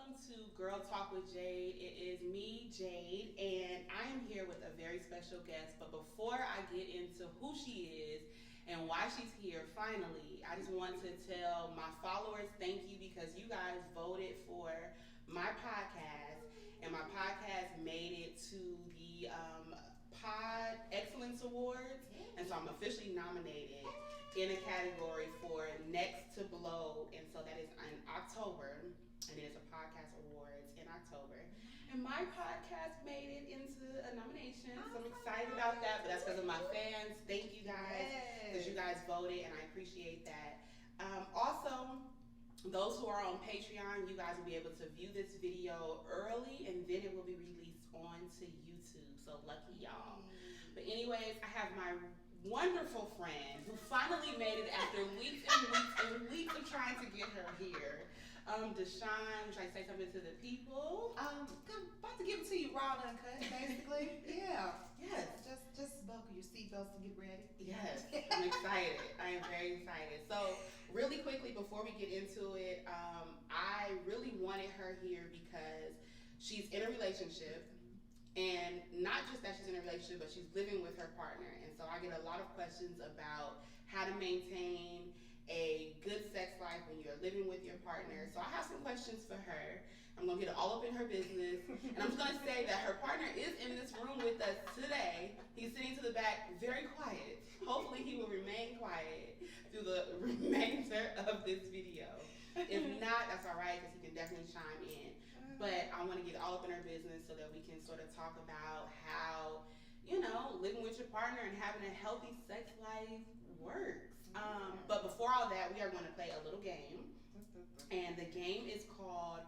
welcome to Girl Talk with Jade. It is me, Jade, and I am here with a very special guest. But before I get into who she is and why she's here finally, I just want to tell my followers thank you because you guys voted for my podcast, and my podcast made it to the Pod Excellence Awards, and so I'm officially nominated in a category for Next to Blow, and so that is in October, and it is a podcast awards in October, and my podcast made it into a nomination, so I'm excited about that. But that's because of my fans. Thank you guys because you guys voted, and I appreciate that. Also, those who are on Patreon, you guys will be able to view this video early, and then it will be released onto YouTube. So lucky y'all. But anyways, I have my wonderful friend who finally made it after weeks and weeks and weeks of trying to get her here. Deshawn, would I say something to the people? I'm about to give it to you raw and uncut, basically. Yeah. Yes. Just buckle your seatbelts and get ready. Yes. I'm excited. I am very excited. So really quickly before we get into it, I really wanted her here because she's in a relationship. And not just that she's in a relationship, but she's living with her partner. And so I get a lot of questions about how to maintain a good sex life when you're living with your partner. So I have some questions for her. I'm going to get all up in her business. And I'm just going to say that her partner is in this room with us today. He's sitting to the back, very quiet. Hopefully he will remain quiet through the remainder of this video. If not, that's all right, because he can definitely chime in. But I want to get all up in her business so that we can sort of talk about how, you know, living with your partner and having a healthy sex life works. But before all that, we are going to play a little game. And the game is called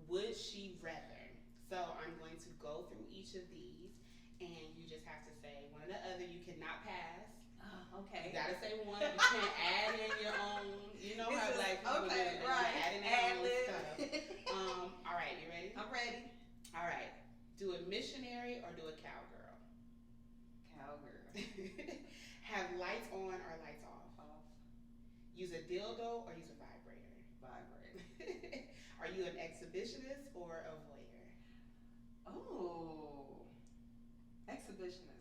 Would She Rather? So I'm going to go through each of these, and you just have to say one or the other. You cannot pass. Okay. You gotta say one. You can't add in your own. You know how like people do it. Right. Add in their own stuff. All right, you ready? I'm ready. All right. Do a missionary or do a cowgirl? Cowgirl. Have lights on or lights off? Off. Use a dildo or use a vibrator? Vibrator. Are you an exhibitionist or a voyeur? Oh. Exhibitionist.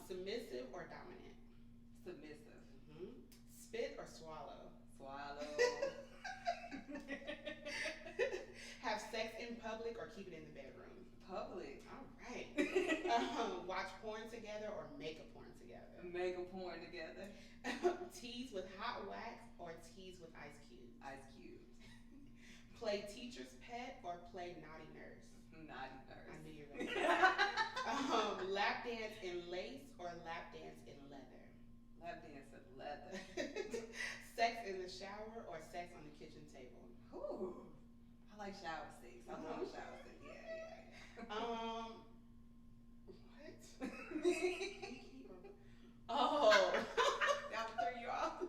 Submissive or dominant? Submissive. Spit or swallow? Swallow. Have sex in public or keep it in the bedroom? Public. All right. Watch porn together or make a porn together? Make a porn together. Tease with hot wax or tease with ice cubes? Ice cubes. Play teacher's pet or play naughty nurse? Naughty nurse. I knew you were right. Lap dance in lace or lap dance in leather? Lap dance in leather. Sex in the shower or sex on the kitchen table? Ooh. I like shower sex. I love shower sex. Yeah. What? Oh. That threw you off.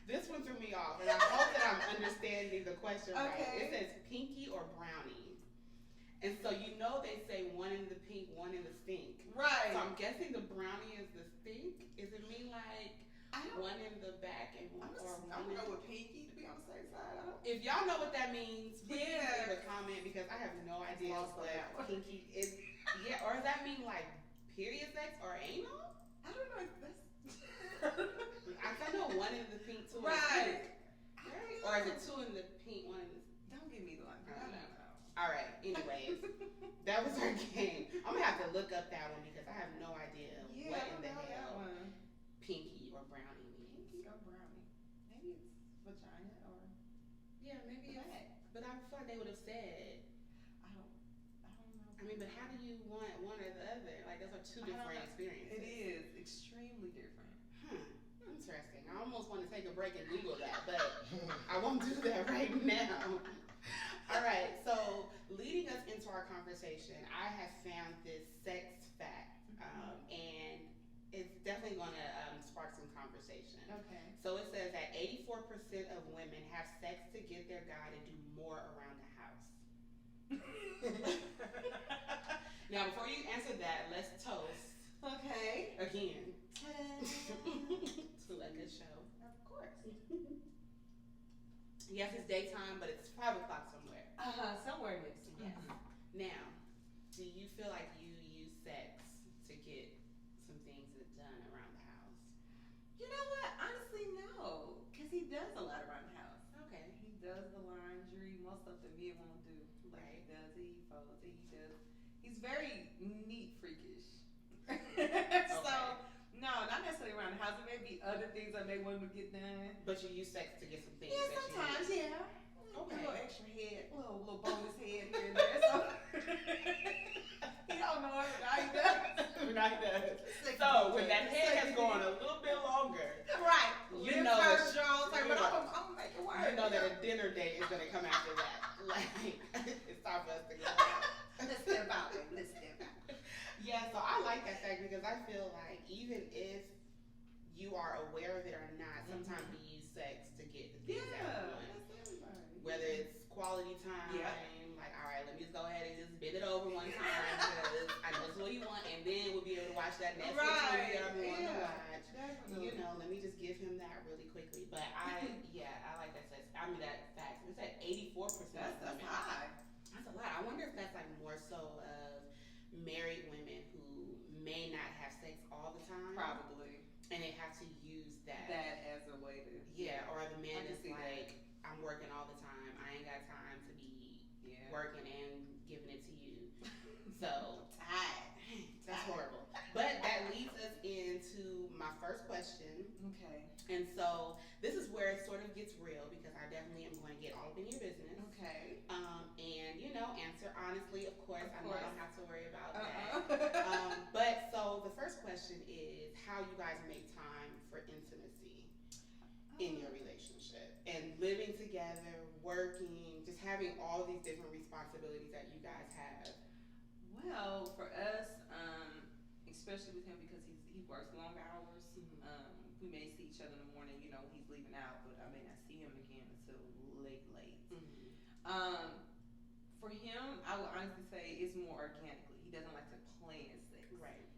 This one threw me off, and I hope that I'm understanding the question right. Okay. It says pinky or brownie. And so you know they say one in the pink, one in the stink. Right. So I'm guessing the brownie is the stink. Is it mean like one in the back and one I'm gonna go with pinky to be on the safe side. If y'all know what that means, please Yeah. leave a comment because I have no idea Lost on that what one. pinky is. Yeah, or does that mean like period sex or anal? I don't know if that's I know one in the pink, two right. in the pink. Or is it two in the pink, one in the... Don't give me the one. I don't know. All right, anyways, that was our game. I'm going to have to look up that one because I have no idea what in the hell pinky or brownie means. Pinky or brownie. Maybe it's vagina or... Yeah, maybe it's... But I feel like they would have said... I don't know. I mean, but how do you want one or the other? Like, those are two different experiences. It is extremely different. Interesting. I almost want to take a break and Google that, but I won't do that right now. All right, so leading us into our conversation, I have found this sex fact, and it's definitely going to spark some conversation. Okay. So it says that 84% of women have sex to get their guy to do more around the house. Now, before you answer that, let's toast. Okay. Again. To a good show. Of course. Yes, it's daytime, but it's 5 o'clock somewhere. Somewhere next. Yes. Now, do you feel like you use sex to get some things done around the house? You know what? Honestly, no, because he does a lot around the house. Okay. He does the laundry, most stuff that men won't do. Like Right. he does it, he folds it, he does. He's very neat freakish. So no, not necessarily around the house. It may be other things that they want to get done. But you use sex to get some things Yeah, that sometimes, you yeah. Okay. A little extra head, little bonus head here and there. So he don't know it, but he does. Now he does. So when that head has gone a little bit longer, right? You know that but I'm gonna make it work. you know that a dinner date is gonna come after that. Like it's time for us to go. Let's step out. Let's step out. Yeah, so I like that fact because I feel like even if you are aware of it or not, sometimes we use sex to get the things that we want. That's everybody. Whether it's quality time, like all right, let me just go ahead and just bend it over one time because I know it's what you want, and then we'll be able to watch that Netflix movie that I'm wanting to watch. Definitely. You know, let me just give him that really quickly. But I like that sex. I mean that fact. It's at 84%. That's high. That's a lot. I wonder if that's like more so of married women who may not have sex all the time. Probably. And they have to use that as a way to. Yeah, or the man is see like, I'm working all the time. I ain't got time to be working and giving it to you. So that's horrible. But that leads us into my first question. Okay. And so this is where it sort of gets real because I definitely am going to get all up in your business. Okay. And answer honestly, of course. I know I don't have to worry about that. But so the first question is how you guys make time for intimacy in your relationship and living together, working, just having all these different responsibilities that you guys have. Well, for us, especially with him because he works long hours. We may see each other in the morning. You know, he's leaving out, but I may not see him again until late. For him, I would honestly say it's more organically. He doesn't like to plan sex. Right.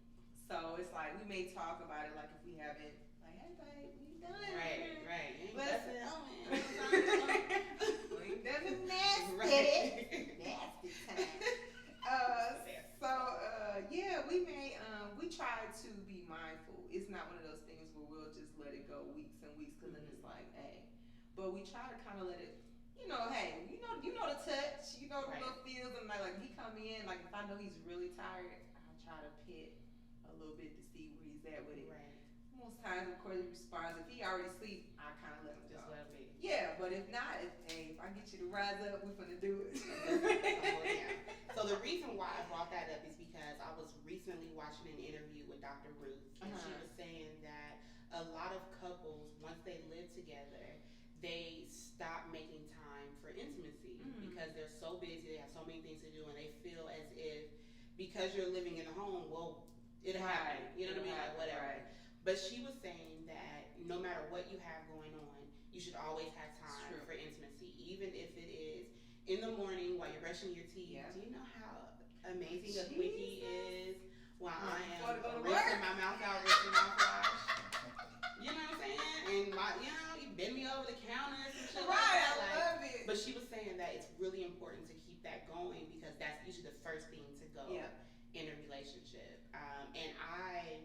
So it's like we may talk about it like if we haven't, like, hey babe, we done. Right. Listen, we done nasty. Nasty time. We try to be mindful. It's not one of those things where we'll just let it go weeks and weeks because then it's like, hey. But we try to kind of let it, hey, you know the touch, the little feels, and like he come in, like if I know he's really tired, I try to pit a little bit to see where he's at with it. Right. Most times, of course, he responds. If he already sleep, I kind of let him just go. let him be. Yeah, but if not, if I get you to rise up, we're gonna do it. So the reason why I brought that up is because I was recently watching an interview with Dr. Ruth, and she was saying that a lot of couples, once they live together, they stop making time for intimacy because they're so busy, they have so many things to do, and they feel as if because you're living in the home, well, it'll happen. You know what I mean? Like whatever. Right. But she was saying that no matter what you have going on, you should always have time for intimacy, even if it is in the morning while you're brushing your teeth. Yeah. Do you know how amazing a quickie is while I am rinsing my mouth out with the mouthwash? You know what I'm saying? And you bend me over the counter and some shit. Right, I love it. But she was saying that it's really important to keep that going because that's usually the first thing to go in a relationship. And I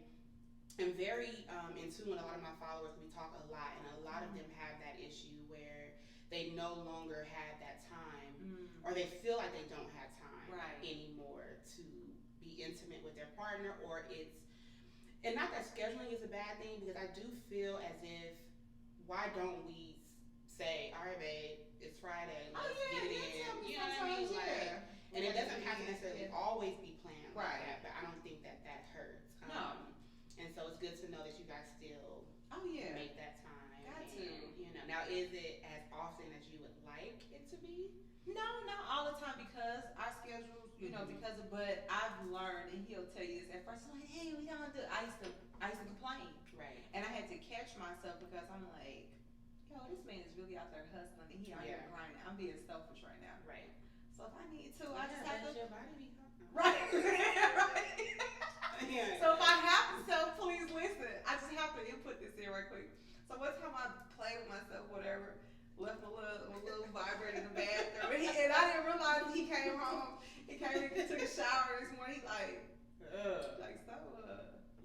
am very in tune with a lot of my followers. We talk a lot, and a lot of them have that issue where they no longer have that time, or they feel like they don't have time anymore to be intimate with their partner, or and not that scheduling is a bad thing, because I do feel as if, why don't we say, all right, babe, it's Friday, let's get it in. You know what I mean? And it doesn't have to necessarily always be planned like that, but I don't think that hurts. No. And so it's good to know that you guys still make that time. Got to. Now is it as often as you would like it to be? No, not all the time because our schedules, but I've learned, and he'll tell you this at first, I'm like, hey, we don't do it. I used to complain. Right. And I had to catch myself because I'm like, yo, this man is really out there hustling and he out here grinding. I'm being selfish right now. Right. So if I need to, I just have to. Your body be right. So if I have to, please listen. I just have to input this in right quick. So one time I play with myself, whatever, left my little vibrator in the bathroom, and I didn't realize he came home. He came and took a shower this morning. He like so.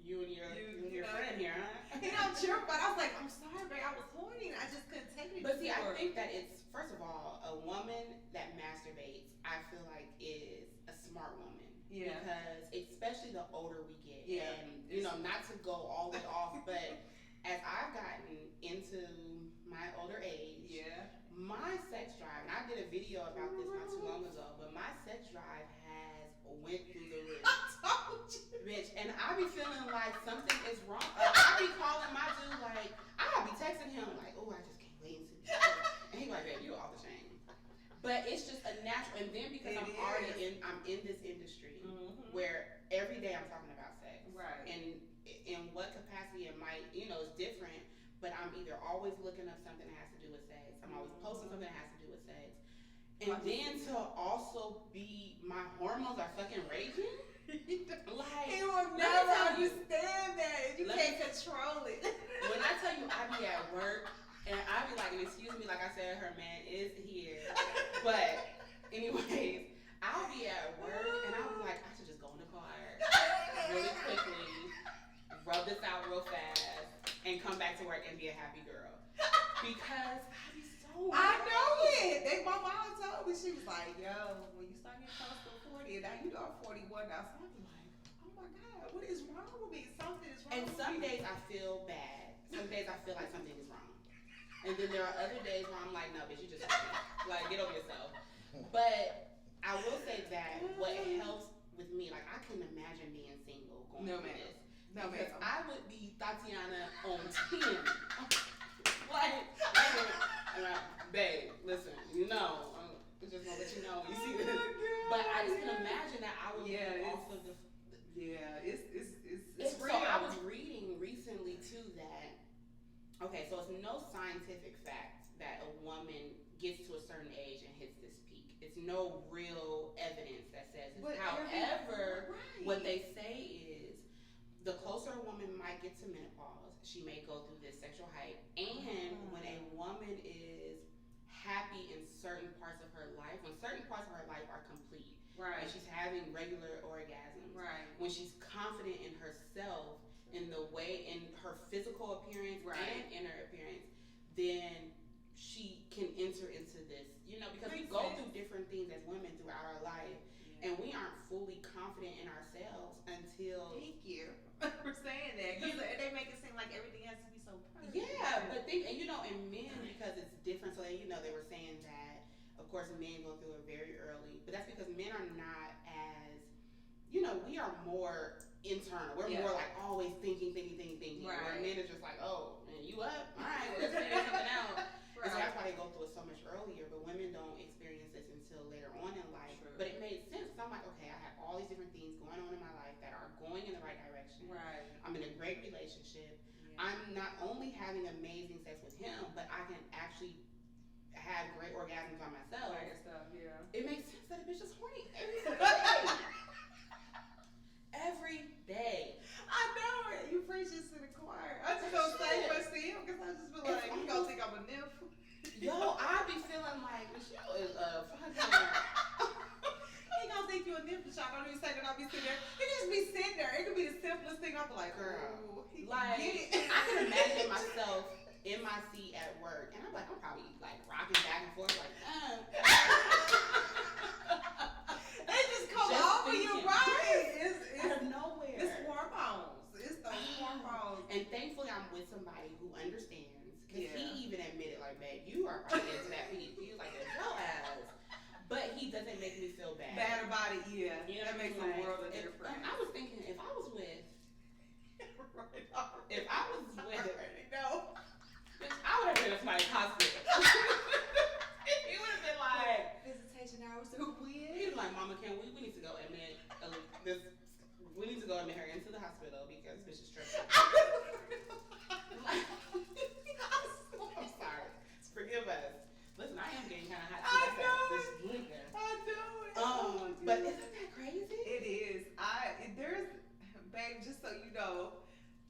You and your know, friend here, huh? He don't cheer, but I was like, I'm sorry, babe. I was horny. I just couldn't take it. But see, I think that it's first of all, a woman that masturbates, I feel like is a smart woman. Yeah. Because especially the older we get, yeah. And you know, not to go all the way off, but as I've gotten into my older age, yeah, my sex drive, and I did a video about this not too long ago, but my sex drive has went through the roof. I told you. Bitch, and I be feeling like something is wrong. I be calling my dude like, I be texting him like, oh, I just can't wait to. And he like, babe, you off the chain. But it's just a natural, and then because I'm in this industry where every day I'm talking about sex, right? And in what capacity it might, you know, is different. But I'm either always looking up something that has to do with sex. I'm always posting something that has to do with sex. And then to also be, my hormones are fucking raging. Like, he will never understand that. You can't control it. When I tell you I be at work and I be like, and excuse me, like I said, her man is here. But anyways, I'll be at work and I'll be like, I should just go in the car really quickly, rub this out real fast, and come back to work and be a happy girl. Because I be so I know it. My mom told me, she was like, yo, when you start getting close to 40, and now you know I'm 41 now, so I be like, oh my God, what is wrong with me? Something is wrong and with some me. days I feel bad. Some days I feel like something is wrong. And then there are other days where I'm like, no, bitch, you just like, get over yourself. But I will say that what helps with me, like, I couldn't imagine being single going through this. No, because ma'am. I would be Tatiana on 10. Like, babe, listen, you know, I just want to let you know when you see this. But I just can imagine that I would be off of the. It's real. So I was reading recently too that, okay, so it's no scientific fact that a woman gets to a certain age and hits this peak. It's no real evidence that says it. However, what they say is the closer a woman might get to menopause, she may go through this sexual hype. And when a woman is happy in certain parts of her life, when certain parts of her life are complete, right, and she's having regular orgasms, right, when she's confident in herself, in the way, in her physical appearance and inner appearance, then she can enter into this, you know, because we go through different things as women throughout our life, and we aren't fully confident in ourselves until. Thank you for saying that, because they make it seem like everything has to be so perfect. Yeah, but and you know, in men, because it's different, so you know, they were saying that, of course, men go through it very early, but that's because men are not as, you know, we are more internal. We're more like always thinking. Right. Where men is just like, oh, man, you up? All right, well, let's figure something out. And so that's why they go through it so much earlier, but women don't experience this until later on in life. True. But it made sense. So I'm like, okay, I have all these different things going on in my life that are going in the right direction. Right. I'm in a great relationship. Yeah. I'm not only having amazing sex with him, but I can actually have great orgasms on myself. By yourself, yeah. It makes sense that a bitch is horny every day. Every day. I know it. You preach this in the choir. I just don't say much to him because I just feel like he gonna think I'm a nymph. Yo, I be feeling like Michelle is fucking. He gonna think you a nymph, Michelle. I don't even say that. I'll be sitting there. He just be sitting there. It could be the simplest thing. I'll be like, girl, like I can imagine myself in my seat at work, and I'm like, I'm probably like rocking back and forth, like, They just come over you, right? It's out of nowhere. It's hormones. It's the hormones. And thankfully, I'm with somebody who understands. Because he even admitted, like, babe, you are probably into that peak. He was like, hell ass. But he doesn't make me feel bad. Bad about it, yeah. You know, that makes a world of difference. I was thinking, if I was with, if I was with, I would have been at somebody's hospital. He would have been like, visitation hours are weird. He was like, Mama, we need to go admit we need to go admit her into the hospital because bitch is stressed. I'm sorry. Forgive us. Listen, I am getting kind of hot. I know this liquor. I know it. But isn't that crazy? It is. There's, babe, just so you know,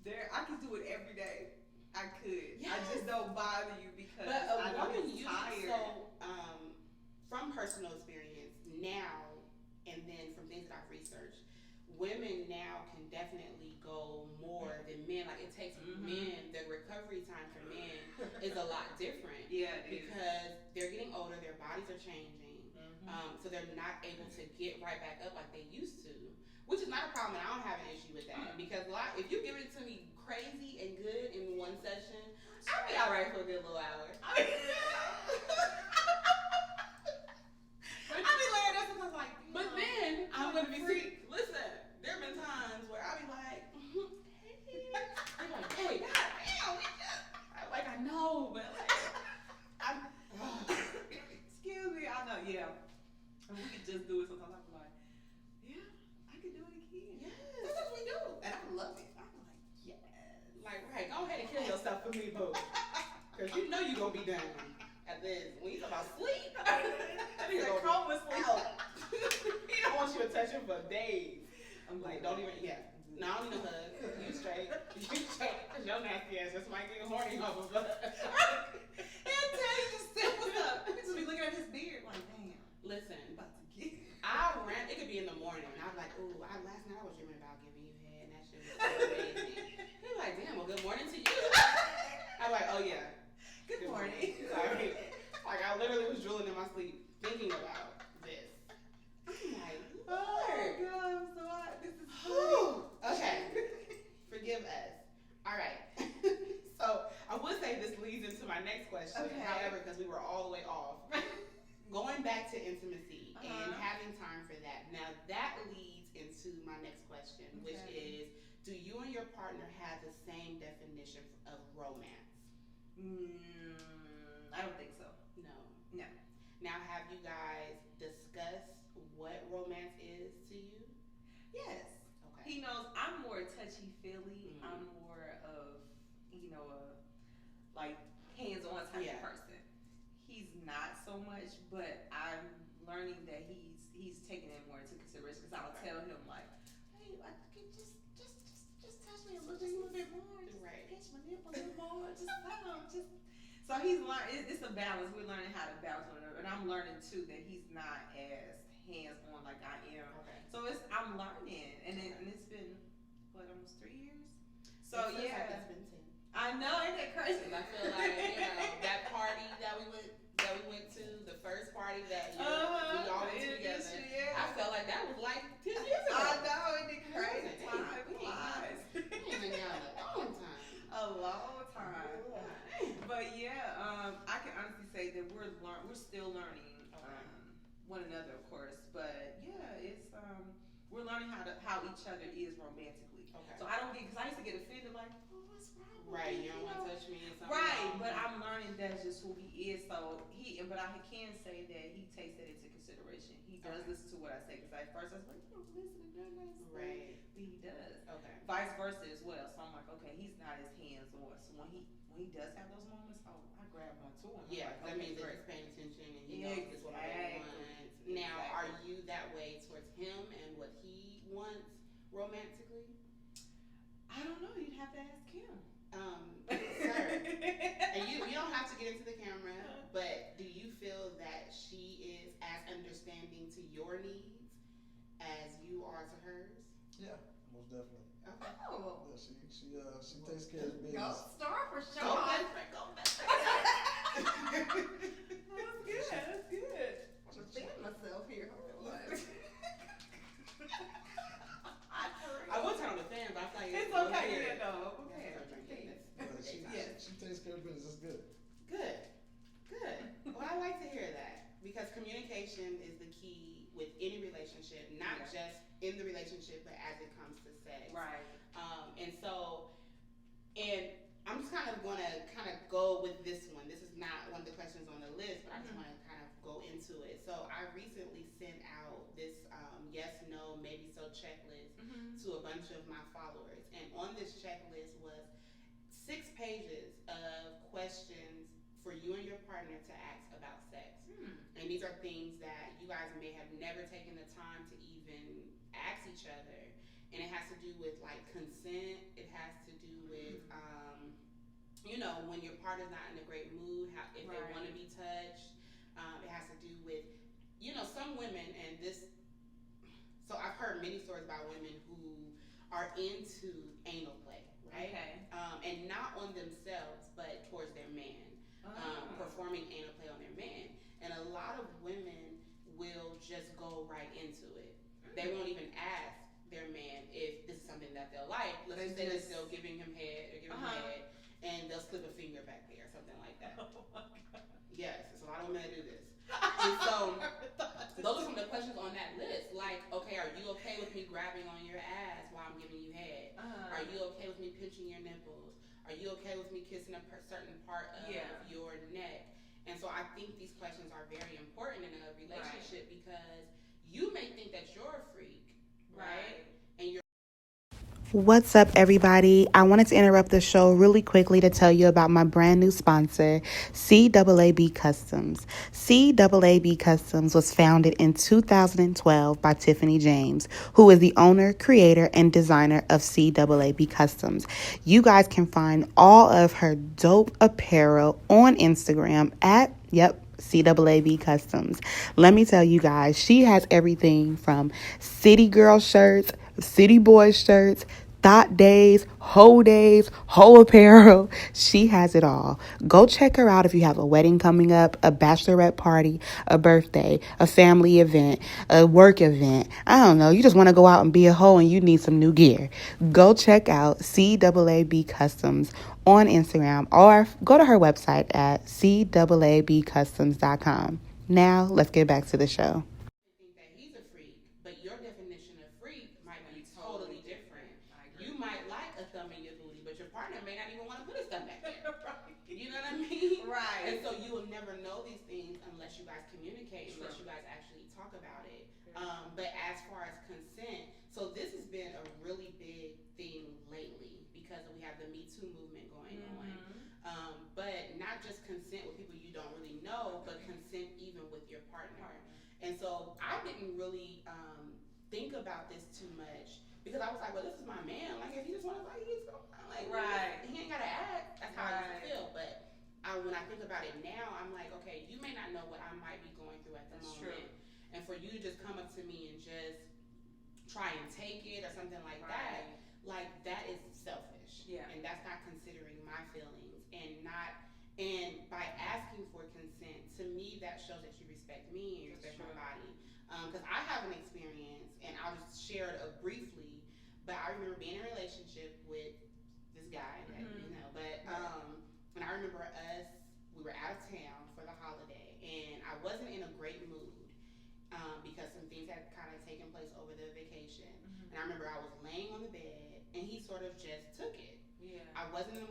I can do it every day. I could. Yes. I just don't bother you because But a I know woman he's usually, tired. so from personal experience now, and then from things that I've researched, women now can definitely go more than men. Like it takes men, the recovery time for men is a lot different. Yeah, it is. Because they're getting older, their bodies are changing, so they're not able to get right back up like they used to. Which is not a problem, and I don't have an issue with that. Because if you give it to me crazy and good in one session, I'll be alright for a good little hour. I be laying there sometimes like, but then I'm gonna be free. Listen, there have been times where I'll be like, hey, I'm like, hey, goddamn, I'm like, I know, but like, excuse me, I know, yeah. And we could just do it sometimes. I'm like, yeah, I could do it again. yes, Sometimes we do, and I love it. I'm like, yes. Like, right, go ahead and kill yourself for me, boo. Because you know you're going to be done at this. When you talk about sleep, It's a coma sleep. He don't want you to touch him for days. I'm like, don't even, no, I don't need a hug. You straight. Because your nasty ass just might get horny off of us. He'll tell you to sit what's up. He'll just be looking at his beard like, damn. Listen, About to get. it could be in the morning, and I'm like, ooh, last night I was dreaming about giving you head, and that shit was so amazing. He's like, damn, well, good morning to you. I'm like, oh yeah. Good morning. Sorry. Like, I literally was drooling in my sleep thinking about this. I'm like, Lord. Oh, God, I'm so hot. This is Okay. Forgive us. All right. So, I would say this leads into my next question. Okay. However, because we were all the way off. Going back to intimacy and having time for that. Now, that leads into my next question, which is, do you and your partner have the same definition of romance? I don't think so. No. No. Now, have you guys discussed what romance is to you? Yes. Okay. He knows I'm more touchy-feely. I'm more of, like hands-on type of person. He's not so much, but I'm learning that he's taking it more into consideration because I'll tell him like, hey, I could just touch me a little bit more, just pinch my nip a little more, just. So he's learning. It's a balance. We're learning how to balance one another, and I'm learning too that he's not as hands-on like I am. Okay. So I'm learning, and it's been almost 3 years. So it yeah, like it's been 10. I know, ain't that crazy? I feel like that party that we went to, the first party that we all went to together. I felt like that was like 10 years ago. I know, ain't it crazy? Time flies. We ain't been down a long time. A long time. But yeah, I can honestly say that we're still learning one another, of course. But yeah, it's we're learning how each other is romantically. Okay. So I don't get, because I used to get offended like, oh, what's wrong with Right, me? you don't want to touch me or something. Right, but I'm learning that's just who he is. So but I can say that he takes that into consideration. He does listen to what I say, because at first I was like, you don't listen to that. Right. But he does. Okay. Vice versa as well. So I'm like, okay, he's not as hands-on. So when he does have those moments, I grab on to him. Yeah, like, that okay, means that great. he's paying attention and he knows this is what I really want. Now, are you that way towards him and what he wants romantically? I don't know. You'd have to ask him. Sir, and you don't have to get into the camera, but do you feel that she is as understanding to your needs as you are to hers? Yeah, most definitely. Okay. Oh. Yeah, she takes care of business. Go star for sure. Go best friend, go best friend. That's good. That's good. I'm defending myself here. I would turn on the fan, but I feel like it's okay. Yeah, no. She takes care of business. It's good. Good. Well, I like to hear that, because communication is the key with any relationship, not just in the relationship, but as it comes to sex. Right. And I'm just kind of going to go with this one. This is not one of the questions on the list, but I just want to kind of go into it. So I recently sent out this yes, no, maybe so checklist to a bunch of my followers. And on this checklist was 6 pages of questions for you and your partner to ask about sex. And these are things that you guys may have never taken the time to even ask each other. And it has to do with like consent. It has to do with, when your partner's not in a great mood, if they want to be touched. It has to do with, some women, and this. So I've heard many stories about women who are into anal play, right? Okay. And not on themselves, but towards their man, performing anal play on their man. And a lot of women will just go right into it. They won't even ask their man if this is something that they'll like. Let's just say they're still giving him head or giving him head, and they'll slip a finger back there or something like that. Oh my God. Yes, there's a lot of women that do this. And so those are some of the questions on that list. Like, okay, are you okay with me grabbing on your ass while I'm giving you head? Are you okay with me pinching your nipples? Are you okay with me kissing a certain part of your neck? And so I think these questions are very important in a relationship because you may think that you're a freak, right? And you're What's up, everybody? I wanted to interrupt the show really quickly to tell you about my brand new sponsor, CAAB Customs. CAAB Customs was founded in 2012 by Tiffany James, who is the owner, creator, and designer of CAAB Customs. You guys can find all of her dope apparel on Instagram at, CAAB Customs. Let me tell you guys, she has everything from city girl shirts, city boy shirts, thought days, whole apparel. She has it all. Go check her out if you have a wedding coming up, a bachelorette party, a birthday, a family event, a work event. I don't know. You just want to go out and be a hoe and you need some new gear. Go check out CAAB Customs on Instagram or go to her website at caabcustoms.com. Now, let's get back to the show. think that he's a freak, but your definition of freak might be totally different. You might like a thumb in your booty, but your partner may not even want to put his thumb back there. You know what I mean? Right. And so you will never know these things unless you guys communicate, unless you guys actually talk about it. But as far as consent, so this has been a really big thing lately because we have the Me Too movement going on. But not just consent with people you don't really know, but consent even with your partner. And so I didn't really think about this too much because I was like, well, this is my man. Like, if he just wants to fight, he's going to like, he ain't got to act. That's how I used to feel. But when I think about it now, I'm like, okay, you may not know what I might be going through at the moment. True. And for you to just come up to me and just try and take it or something like that, like that is selfish. Yeah. And that's not considering my feelings and by asking for consent, to me that shows that you respect me and you respect my body. Because I have an experience, and I'll just share it briefly. But I remember being in a relationship with this guy, that, But and I remember we were out of town for the holiday, and I wasn't in a great mood. Because some things had kind of taken place over the vacation. And I remember I was laying on the bed, and he sort of just took it. Yeah. I wasn't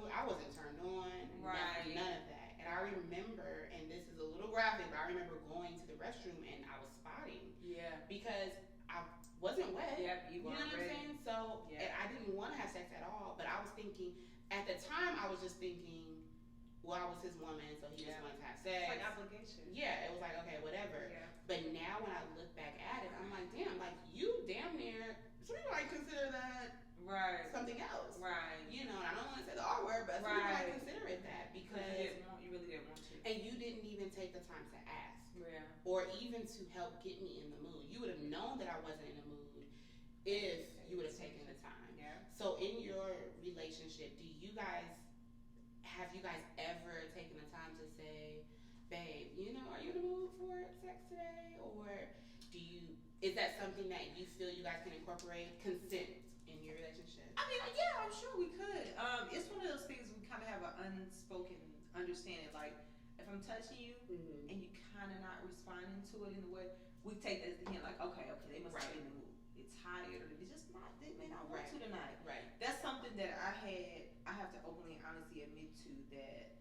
turned on, none of that. And I remember, and this is a little graphic, but I remember going to the restroom and I was spotting. Yeah. Because I wasn't wet. Yep, you know what I'm saying? So and I didn't want to have sex at all, but I was thinking, at the time I was just thinking, well, I was his woman, so he just wanted to have sex. It's like obligation. Yeah, it was like, okay, whatever. Yeah. But now when I look back at it, I'm like, damn, like you damn near, some people might consider that something else. Right. And I don't want to say the R word, but some people might consider it that because you really didn't want to. And you didn't even take the time to ask. Yeah. Or even to help get me in the mood. You would have known that I wasn't in the mood if you would have taken the time. Yeah. So in your relationship, have you guys ever taken the time to say, babe, are you in the mood for sex today? Or is that something that you feel you guys can incorporate, consent, in your relationship? I mean, yeah, I'm sure we could. It's one of those things we kind of have an unspoken understanding. Like, if I'm touching you and you kind of not responding to it in the way, we take that as the hint, like, okay, they must be in the mood. It's tired, or they may not want to tonight. Right. That's something that I have to openly and honestly admit to, that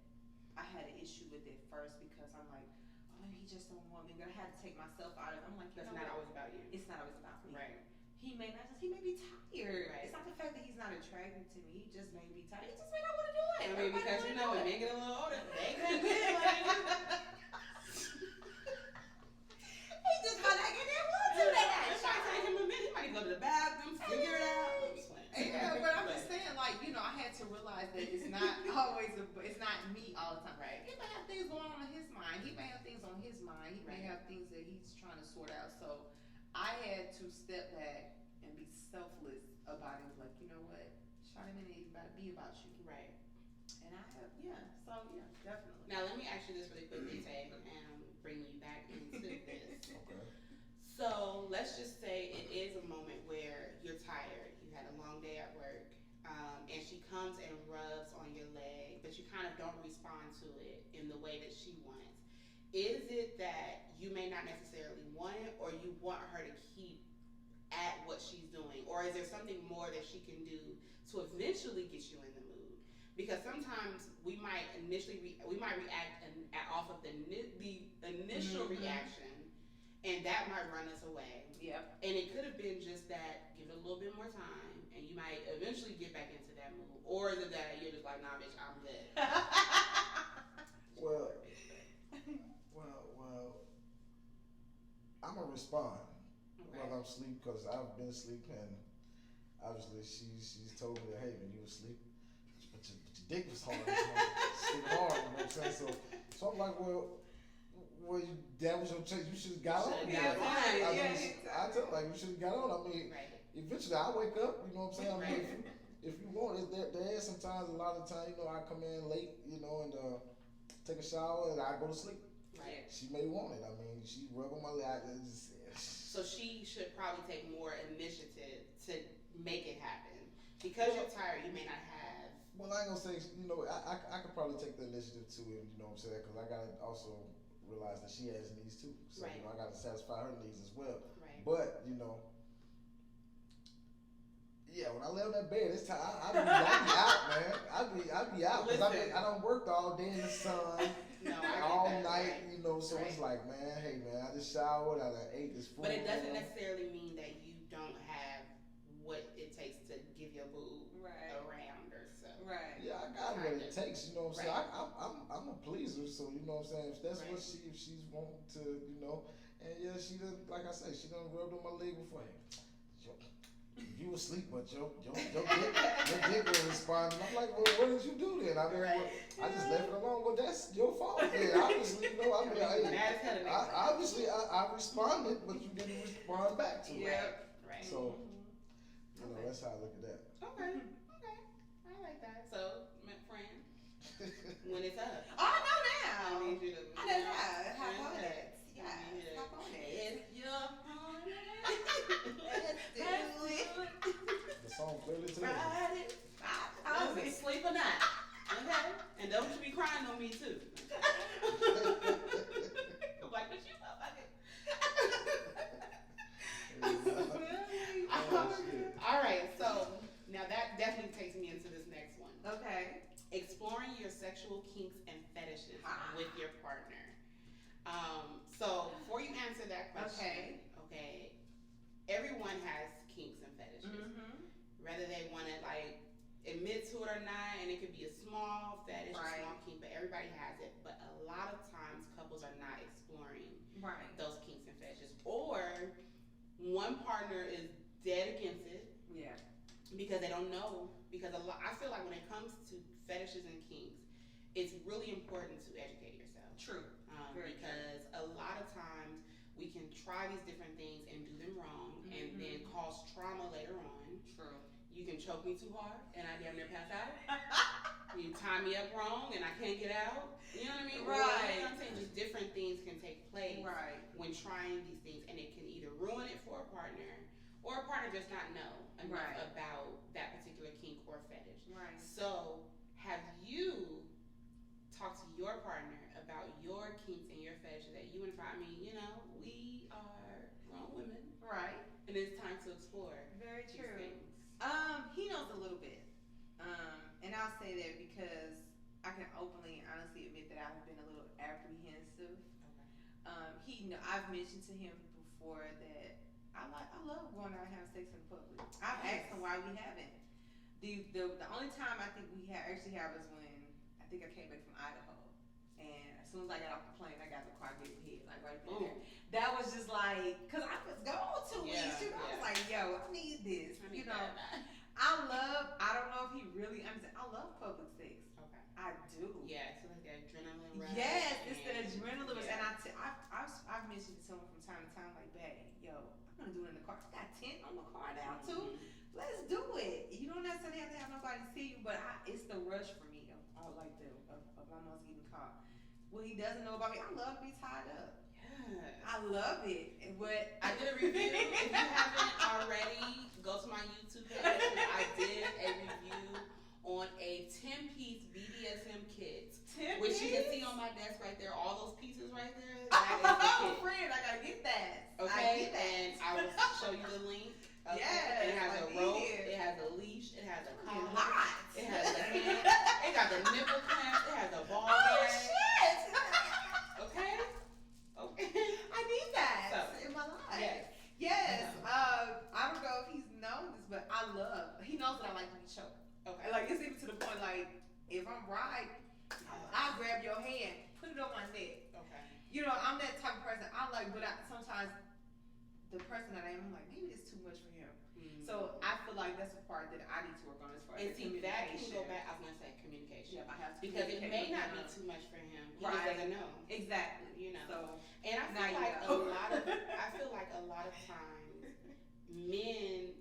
I had an issue with it first because I'm like, oh, maybe he just don't want me. But I had to take myself out of it. I'm like, that's not always about you. It's not always about me. Right. He may be tired. Right. It's not the fact that he's not attracted to me. He just may be tired. He just may not want to do it. I mean, because when they get a little older, they can get it. He just might not get that one to that. It might take him a minute. He might go to the bathroom, figure it out. But I'm just saying, like, I had to realize that it's not always, it's not me all the time. Right. He may have things going on in his mind. He may have things on his mind. He may Right. have things that he's trying to sort out. So I had to step back and be selfless about it. Like, you know what? Shawty, it ain't about to be about you. Right. And I have, yeah. So yeah, definitely. Now let me ask you this really quickly, Tay, and bring you back into this. Okay. So let's just say it is a moment where you're tired. You had a long day at work, and she comes and rubs on your leg, but you kind of don't respond to it in the way that she wants. Is it that you may not necessarily want it, or you want her to keep at what she's doing, or is there something more that she can do to eventually get you in the mood? Because sometimes we might initially react off of the initial reaction, and that might run us away. Yep. And it could have been just that, give it a little bit more time, and you might eventually get back into that mood. Or is it that you're just like, nah, bitch, I'm good. Well, I'm gonna respond Okay. while I'm asleep because I've been asleep and obviously she's told me that, hey, when you were asleep, but your dick was hard. Sleep hard, you know what I'm saying? So I'm like, well, that was your choice. You should have got on. Should've got on. I tell like you should have got on. I mean, Right. eventually I wake up. You know what I'm saying? I mean, Right. if you want it, there is sometimes a lot of the time. You know, I come in late. You know, and take a shower and I go to sleep. Right. She may want it. I mean, she rub on my leg. So she should probably take more initiative to make it happen. Because you're tired, you may not have. Well, I ain't gonna say. You know, I could probably take the initiative to it. You know what I'm saying? Because I gotta also realize that she has needs too. So Right. you know, I gotta satisfy her needs as well. Right. But you know, yeah, when I lay on that bed, it's time. I be out, man. I be out because Listen. I done worked all day in the sun, No, I get all that, night. right. You know, so it's Right. like, man, hey, man, I just showered. I done ate this food. But it doesn't man. necessarily mean that you don't have what it takes to give your boo Right. around or so. Right. Yeah, I got what it takes. You know what I'm saying? Right. I'm a pleaser, so you know what I'm saying. If that's Right. what if she's wanting to, you know, and yeah, she done, like I say, she done rubbed on my leg before. You were asleep, but your dick was responding. I'm like, well, what did you do then? I mean, Right. I just left it alone. Well, that's your fault. Then obviously, you know, I mean, Mad as hell the next time. obviously, I responded, but you didn't respond back to it. Yep. Right. So, you know, that's how I look at that. Okay. Okay. I like that. So, my friend, when it's up, Oh, I know now. I need you to. I know now. Hop when on it's it. up, Yes, I need you to- hop on it. It's your party. Let's do it. The song clearly to me. Ride it. I Whether was sleep or not. Okay? And don't you be crying on me too. I'm like, what you motherfucker? Oh, shit. All right, so now that definitely takes me into this next one. Okay. Exploring your sexual kinks and fetishes Ah. with your partner. So before you answer that question, okay, everyone has kinks and fetishes. Mm-hmm. Whether they want to like admit to it or not, and it could be a small fetish, Right. a small kink, but everybody has it. But a lot of times couples are not exploring Right. those kinks and fetishes, or one partner is dead against it Yeah. because they don't know. Because I feel like when it comes to fetishes and kinks, it's really important to educate yourself. True. Very true. Because a lot of times we can try these different things and do them wrong, and then cause trauma later on. True. You can choke me too hard, and I damn near pass out. You tie me up wrong, and I can't get out. You know what I mean? Right. Or, you know what I'm saying? Just different things can take place Right. when trying these things, and it can either ruin it for a partner, or a partner does not know enough Right. about that particular kink or fetish. Right. So, have you talked to your partner about your kinks and your fetishes that you and I mean, you know, we are grown women, Right. and it's time to explore Very these true. things. He knows a little bit. And I'll say that because I can openly and honestly admit that I've been a little apprehensive. I've mentioned to him before that I love going out and having sex in public. I've asked him why we haven't. The only time I think we actually have is when I think I came back from Idaho, and as soon as I got off the plane, I got in the car getting hit, like right there. Ooh. That was just like, cause I was gone 2 weeks. Yeah, You know, I was yeah. like, yo, I need this. I need you know. that. I don't know if he really understands. I love public sex. Okay. I do. Yeah, so like the adrenaline rush. Yes, it's the adrenaline rush. Yeah. And I've mentioned to someone from time to time, like, babe, yo, I'm going to do it in the car. I got tent on the car now, too. Let's do it. You don't necessarily have to have nobody see you, but it's the rush for me. I like of almost getting caught. What he doesn't know about me, I love to be tied up. Yes. I love it. But I did a review. If you haven't already, go to my YouTube page. I did a review on a 10-piece BDSM kit, which you can see on my desk right there. All those pieces right there. That is the kit. Friend, I gotta get that. Okay, and I will show you the link. Okay. Yes, It has I a rope. did. It has a leash. It has a collar. Hot. It has a hand. It got the nipple clamp. It has a ball Oh, gag. shit. Okay. Okay. I need that So, in my life. Yes. Yes. I don't know if he's known this, but he knows that I like to be choked. Okay. Like, it's even to the point, like, if I'm right, I'll grab your hand, put it on my neck. Okay. You know, I'm that type of person. But sometimes the person that I am, I'm like, maybe it's too much for him. Mm-hmm. So I feel like that's a part that I need to work on as far as And see, that can communication. go back. I was gonna say communication. Yeah, I have to Because it communicate may with not him. be too much for him. He Right. just doesn't know. Exactly. You know. So And I now feel you like know. I feel like a lot of times men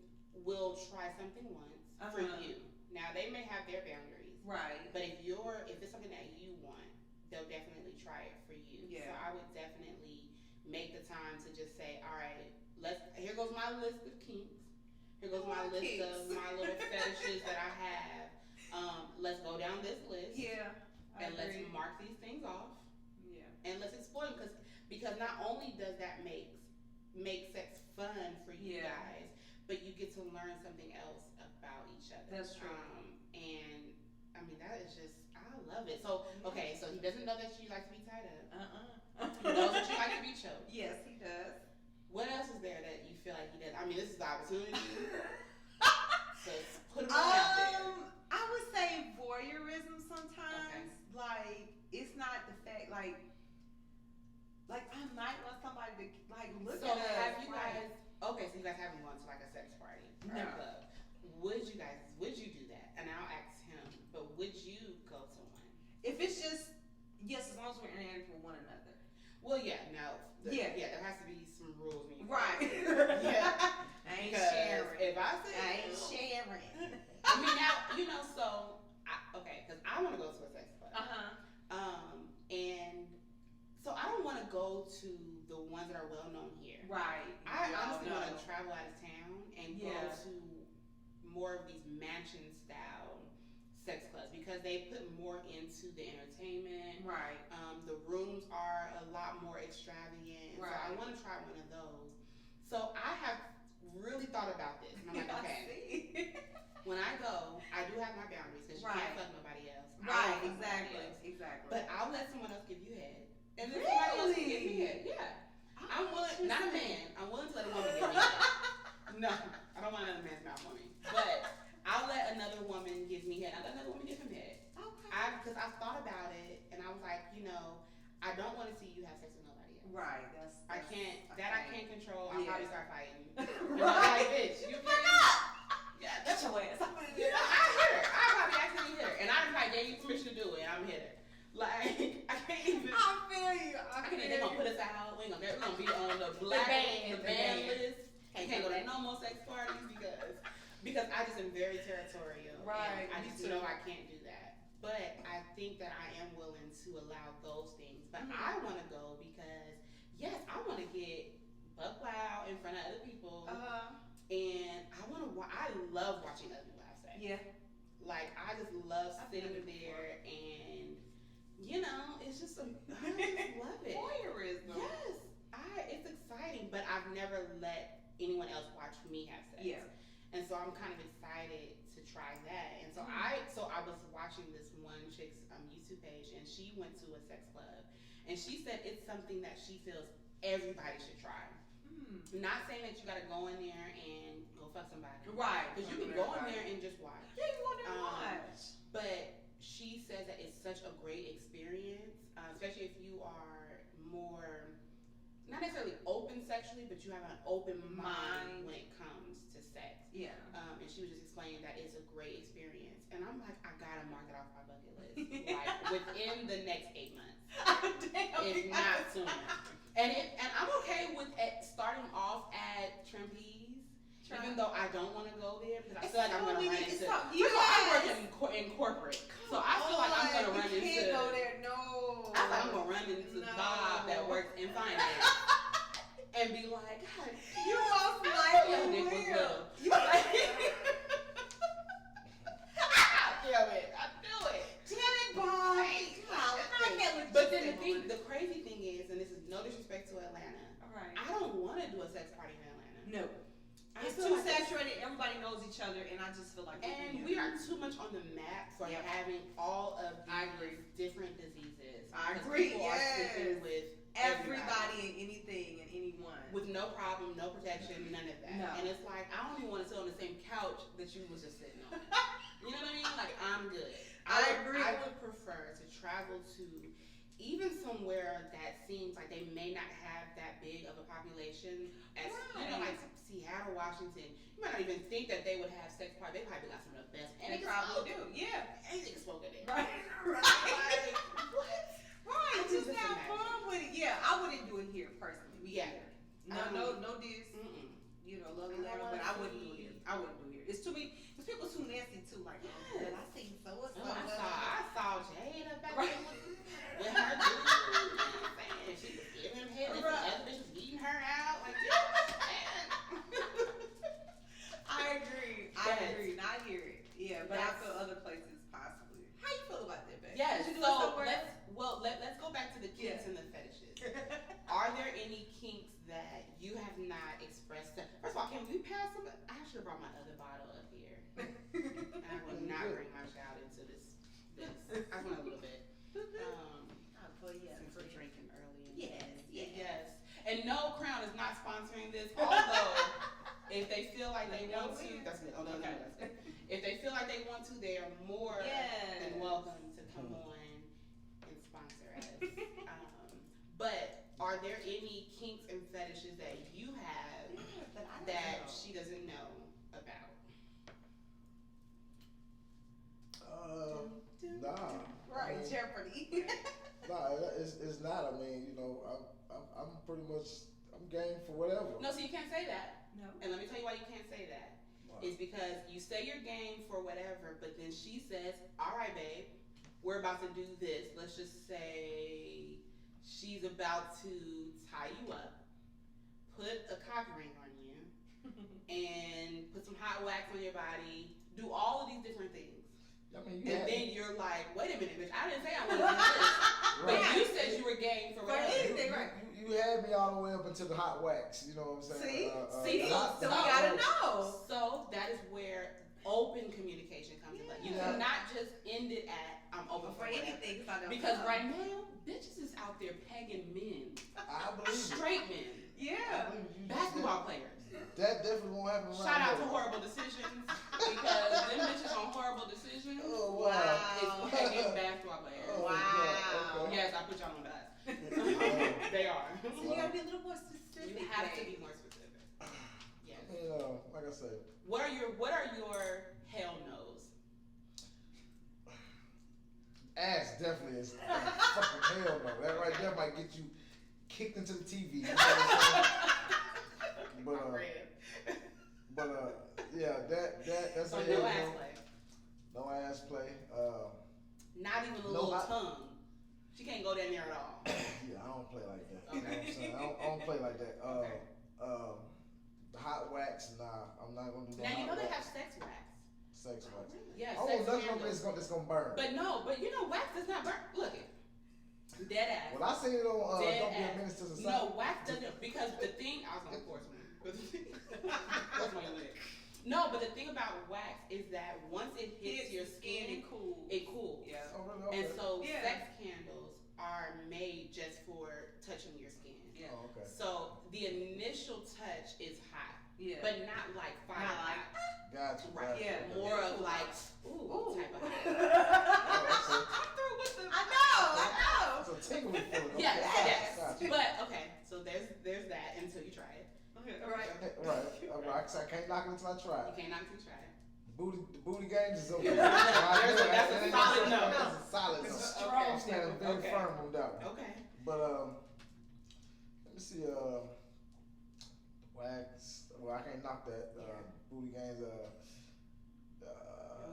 will try something once for Uh-huh. you. Now they may have their boundaries, right. but if it's something that you want, they'll definitely try it for you. Yeah. So I would definitely make the time to just say, all right, here goes my list of kinks. Here goes my list Kinks. of my little fetishes that I have. Let's go down this list. Yeah. I And let's agree. mark these things off. Yeah. And let's explore them because not only does that make sex fun for you Yeah. guys, but you get to learn something else about each other. That's true. And I mean that is just I love it. So okay, so he doesn't know that you like to be tied up. He knows that you like to be choked. Yes, he does. What else is there that you feel like he does? I mean, this is the opportunity. So put him out there. I would say voyeurism sometimes. Okay. Like, it's not the fact, like I might want somebody to, like, look So at us. have you like, guys? Okay, so you guys haven't gone to like a sex party or No. a club. Would you do that? And I'll ask him. But would you go to one? if it's just, yes, as long as we're interacting with one another. Well, yeah, no. Yeah. There has to be some rules when you go. Right. Yeah. I ain't Because sharing. if I say I ain't sharing. I mean now so because I want to go to a sex club. And so I don't want to go to the ones that are well known here. Right. I Y'all honestly want know. to travel out of town and go Yeah. to more of these mansion style sex clubs because they put more into the entertainment. Right. The rooms are a lot more extravagant. So I Right. want to try one of those. So I have really thought about this. And I'm like, okay, See? when I go, I do have my boundaries because you Right. can't fuck nobody else. I Right. don't fuck nobody Exactly. else. Exactly. But I'll let someone else give you head. And then somebody else can give me Really? head. Yeah. Oh, I'm willing, not a man. I'm willing to let a woman give me head. No, I don't want another man's mouth on me. But I'll let another woman give me head. I'll let another woman give him head. Okay. Because I've thought about it, and I was like, I don't want to see you have sex with nobody else. Right. I can't control. I'll Yeah. probably start fighting. Right. Like, bitch, you Why can't. not? Yeah, That's your ass. I hit her. I probably accidentally hit her. And I just like gave you permission to do it, and I'm hit her. Like, I can't even. I feel you. They're gonna put us out. We're gonna be on the black ban list. You can't go to no more sex parties because I just am very territorial. Right, And I me just too. know I can't do that. But I think that I am willing to allow those things. But Mhm. I want to go because yes, I want to get buck wild in front of other people, and I love watching other people have sex. Yeah. Like I just love I've sitting done it there and it's just I just love it. Voyeurism. Yes, it's exciting, but I've never let anyone else watch me have sex. Yeah. And so I'm kind of excited to try that. And so I was watching this one chick's YouTube page, and she went to a sex club, and she said it's something that she feels everybody should try. Not saying that you got to go in there and go fuck somebody. Right. Because you can go in there and just watch. Yeah, you want to watch. But she says that it's such a great experience, especially if you are more, not necessarily open sexually, but you have an open mind when it comes to sex. Yeah. And she was just explaining that it's a great experience, and I'm like, I gotta mark it off my bucket list, like within the next 8 months, if not sooner. And I'm okay with starting off at Trapeze, even though I don't want to go there because I feel like I'm gonna run into. I work in corporate, so I feel like I'm gonna run into. You can't go there, no. I feel like I'm gonna run into Bob that works in finance and be like, God, you most likely will. I feel it. Damn it, Bob. But then the crazy thing is, and this is no disrespect to Atlanta, right. I don't want to do a sex party in Atlanta. No. It's too saturated. Everybody knows each other, and I just feel like. And we are too much on the map for having all of these different diseases. I agree. People are sleeping with everybody and anything and anyone with no problem, no protection, none of that. No. And it's like I don't even want to sit on the same couch that you was just sitting on. You know what I mean? Like I'm good. I agree. I would prefer to travel to even somewhere that seems like they may not have that big of a population as you know, like Seattle, Washington. You might not even think that they would have sex party. They probably got some of the best. And they probably do. Yeah. Anything spoken there. Right. Like, what? Right. Just have fun with it. Yeah, I wouldn't do it here personally. No diss. You know, love and letter, but I wouldn't do it here. I wouldn't do it here. It's too many. Because people too nasty too. Like, oh, I seen so and so. I saw Jade up back there with her dude. She was giving him head, and the other bitch was eating her out. Like, man. I agree. Not hear it. Yeah, but I feel other places possibly. How you feel about that, babe? Yes. So let's go back to the kinks and the fetishes. Are there any kinks that you have not expressed? First of all, can we pass some? I should have brought my other bottle up here. I will not bring my child into this. I want a little bit. Since we're drinking early. Yes. And no, Crown is not sponsoring this. Although, if they feel like they want to, that's good. Oh no, that's good. If they feel like they want to, they are more than welcome to come on and sponsor us. But are there any kinks and fetishes that you have that she doesn't know about? Nah. Right, Jeopardy. Nah, it's not. I mean, you know, I'm pretty much game for whatever. No, so you can't say that. No. And let me tell you why you can't say that. Wow. It's because you say you're game for whatever, but then she says, all right, babe, we're about to do this. Let's just say she's about to tie you up, put a cock ring on you, and put some hot wax on your body, do all of these different things. I mean, and then you're like, wait a minute, bitch, I didn't say I wanted to do this. But you said you were game for whatever. anything, right? You had me all the way up until the hot wax, you know what I'm saying? See, so we gotta know. So that is where open communication comes in. You cannot just end it at I'm open for anything. Because right now, bitches is out there pegging men. I believe straight men. Yeah. Basketball players. That definitely won't happen around Shout out here. to Horrible Decisions. Because them bitches on Horrible Decisions is pegging basketball players. Oh, wow. Okay. Yes, I put y'all on the ice. They are. So you gotta be a little more specific. You have to be more specific. Yes. You know, like I said. What are your hell no's? Ass definitely is fucking hell no. That right there might get you kicked into the TV. You know what I'm saying? But yeah, that's so a no hell ass no. play. No ass play. Not even a little tongue. She can't go down there at all. Yeah, I don't play like that. You know what I'm saying? I don't play like that. The hot wax, nah, I'm not gonna do that. Now you know they have sex wax. Sex wax. Yeah, oh, sex that's gonna burn. But you know wax does not burn. Look it. Dead ass. Well, I seen it on Don't Be a Menace to Society. No, wax doesn't, because the thing, I was gonna force one. That's my limit. No, but the thing about wax is that once it hits your skin, it cools. It cools. Yeah. Oh, really? Okay. And so sex candles are made just for touching your skin. Yeah. Oh, okay. So the initial touch is hot. Yeah. But not like fire hot. Gotcha. Right. Yeah. More of like ooh type of hot. I'm through with the. I know. It's a tingling feeling. Okay. Yes. Gotcha. But okay, so there's Like I said, I can't knock it until I try You it. can't knock till you try it. The booty games is okay. That's a solid no. That's a solid no. It's a strong I'm standing very Okay. firm on that one. Okay. But let me see. Wax. Well, I can't knock that. Booty games. When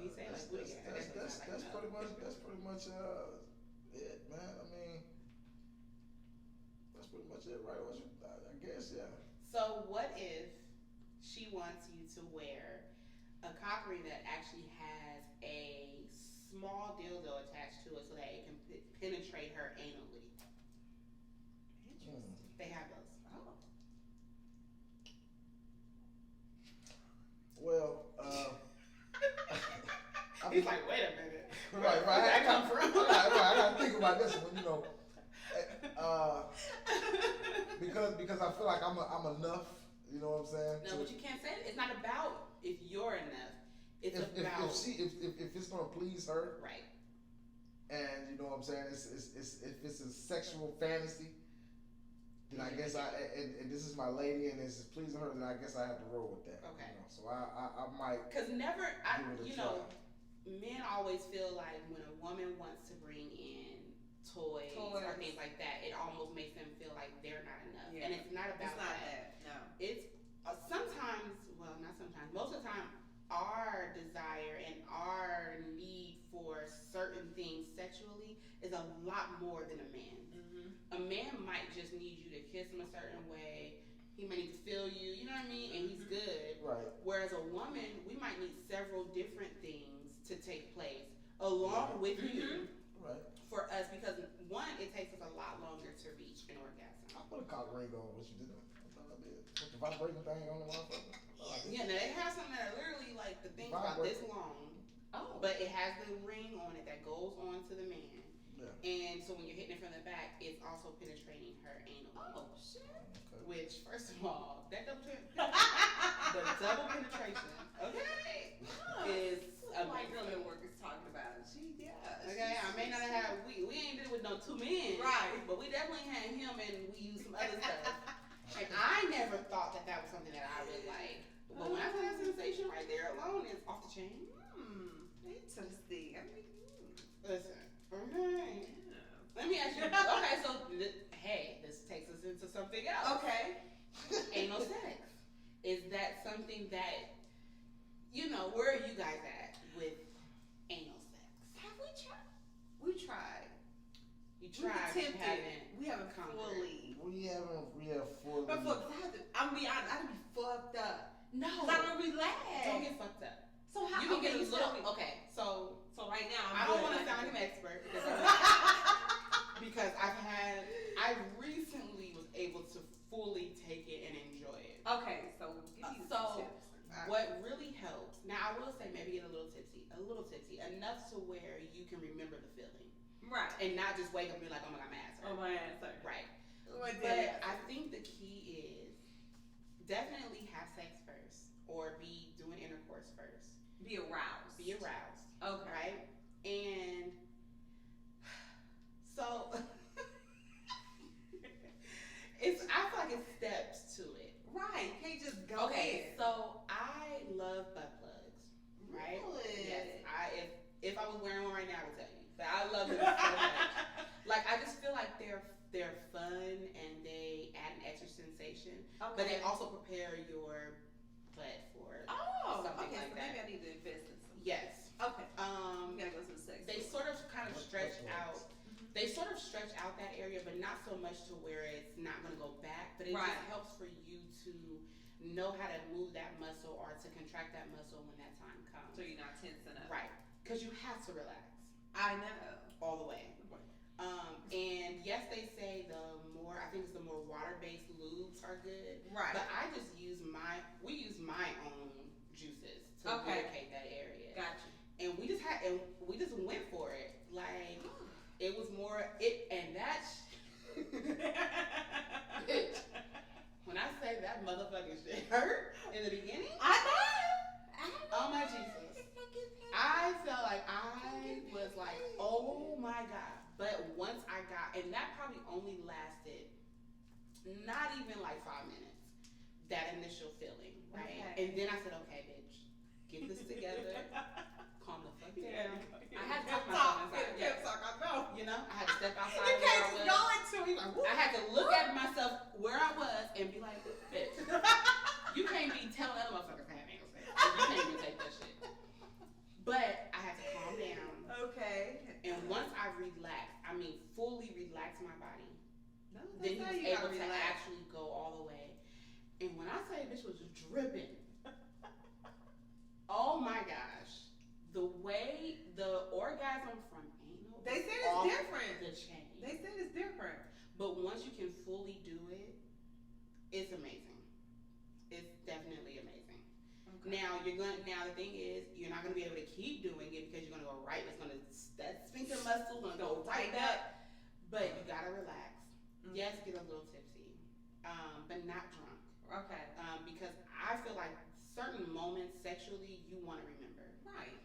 you say like booty games, That's pretty much it, man. I mean, that's pretty much it, right? I guess, yeah. So what if she wants you to wear a cock ring that actually has a small dildo attached to it so that it can penetrate her anally? Interesting. They have those. Oh. Well, He's like, wait a minute. right. Where did that come from? I gotta think about this one, because I feel like I'm enough. You know what I'm saying? No, but you can't say it. It's not about if you're enough. It's about if it's gonna please her, right. and you know what I'm saying, if it's a sexual fantasy, then I guess and this is my lady and this is pleasing her, then I guess I have to roll with that. Okay. You know? So I might. Because give it a try. Men always feel like when a woman wants to bring in toys or things like that, it almost makes them feel like they're not enough. Yeah. And it's not about It's not that. that. No. It's sometimes, well, not sometimes, most of the time, our desire and our need for certain things sexually is a lot more than a man's. Mm-hmm. A man might just need you to kiss him a certain way. He might need to feel you, you know what I mean? And he's good. Right. Whereas a woman, we might need several different things to take place along with you Right. for us because one, it takes us a lot longer to reach an orgasm. I put a cock ring on what you did. I thought I did. Put the vibrating thing on the motherfucker. Yeah, now they have something that are literally like the thing's about this long, Oh. but it has the ring on it that goes on to the man. Yeah. And so when you're hitting it from the back, it's also penetrating her anal. Oh shit. Okay. Which, first of all, that the double penetration, okay, is My girl amazing. at work is talking about it. Okay, I may not have had, we ain't did it with no two men, Right. but we definitely had him and we used some other stuff. And I never thought that was something that I would like. But when I say that sensation right there alone is off the chain. Interesting. I mean, Listen, okay. yeah. Let me ask you, okay, so, hey, this takes us into something else. Okay. Anal sex. Is that something that, where are you guys at with anal sex? Have we tried? We tried. You tried, but you haven't. We haven't conquered. fully. We have fully. But look, I'd be fucked up. No. 'Cause I don't relax. Don't get fucked up. So how? You can get a you little. tell me. Okay, so right now, I don't want to sound an expert because I recently was able to fully take it and enjoy it. Okay, so give me some tips. What really helps, now I will say maybe get a little tipsy, enough to where you can remember the feeling. Right. And not just wake up and be like, oh my God, my ass hurt. Oh my answer. Right. What But did I think the key is definitely have sex first or be doing intercourse first. Be aroused. Be aroused. Okay. Right? And so I feel like it's steps to it. Right. You can't just go Okay, in. so I love butt plugs. Right? Really? Yes. If I was wearing one right now, I would tell you. But I love them so much. Like I just feel like they're fun and they add an extra sensation. Okay. But they also prepare your butt for something okay, like so that. maybe I need to invest in some. Yes. Okay. We gotta go to the sex. They sort of kind of stretch out. They sort of stretch out that area, but not so much to where it's not going to go back. But it Right. just helps for you to know how to move that muscle or to contract that muscle when that time comes. So you're not tensing up. Right. Because you have to relax I know. all the way. And yes, they say I think it's the more water-based lubes are good. Right. But I just we use my own juices to Okay. lubricate that area. Gotcha. And we just went for it. Like it was more and that when I say that motherfucking shit hurt in the beginning, I know. oh my Jesus. I felt like I was like, oh my God. But once I got, and that probably only lasted not even like 5 minutes. that initial feeling, right? Okay. And then I said, okay, bitch, get this together, calm the fuck down. I had to talk myself inside. Pep talk, I know. You know, I had to step outside. You can't where just I was. go into it. Like, I had to look at myself where I was and be like, bitch, you can't be telling other motherfuckers to have anal sex. You can't even take that shit. But I had to calm down. Okay. And once I relaxed, I mean fully relaxed my body, No, then he that's how was you able gotta to relax. actually go all the way. And when I say bitch was dripping, oh my gosh, the way the orgasm from anal, They said off it's different. the chain. They said it's different. But once you can fully do it, it's amazing. It's definitely amazing. Okay. Now the thing is, you're not gonna be able to keep doing it because you're gonna go right. It's gonna that sphincter muscle gonna go right back. But you gotta relax. Mm-hmm. Yes, get a little tipsy, but not drunk. Okay. Because I feel like certain moments sexually you want to remember. Right.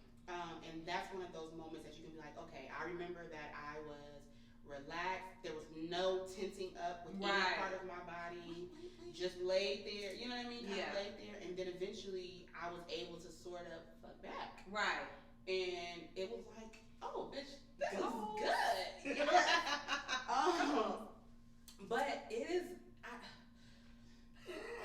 And that's one of those moments that you can be like, okay, I remember that I was relaxed. There was no tensing up with any part of my body. Just laid there. You know what I mean? Kind of laid there. And then eventually I was able to sort of fuck back. Right. And it was like, oh, bitch, this is Go. good. You know? But it is.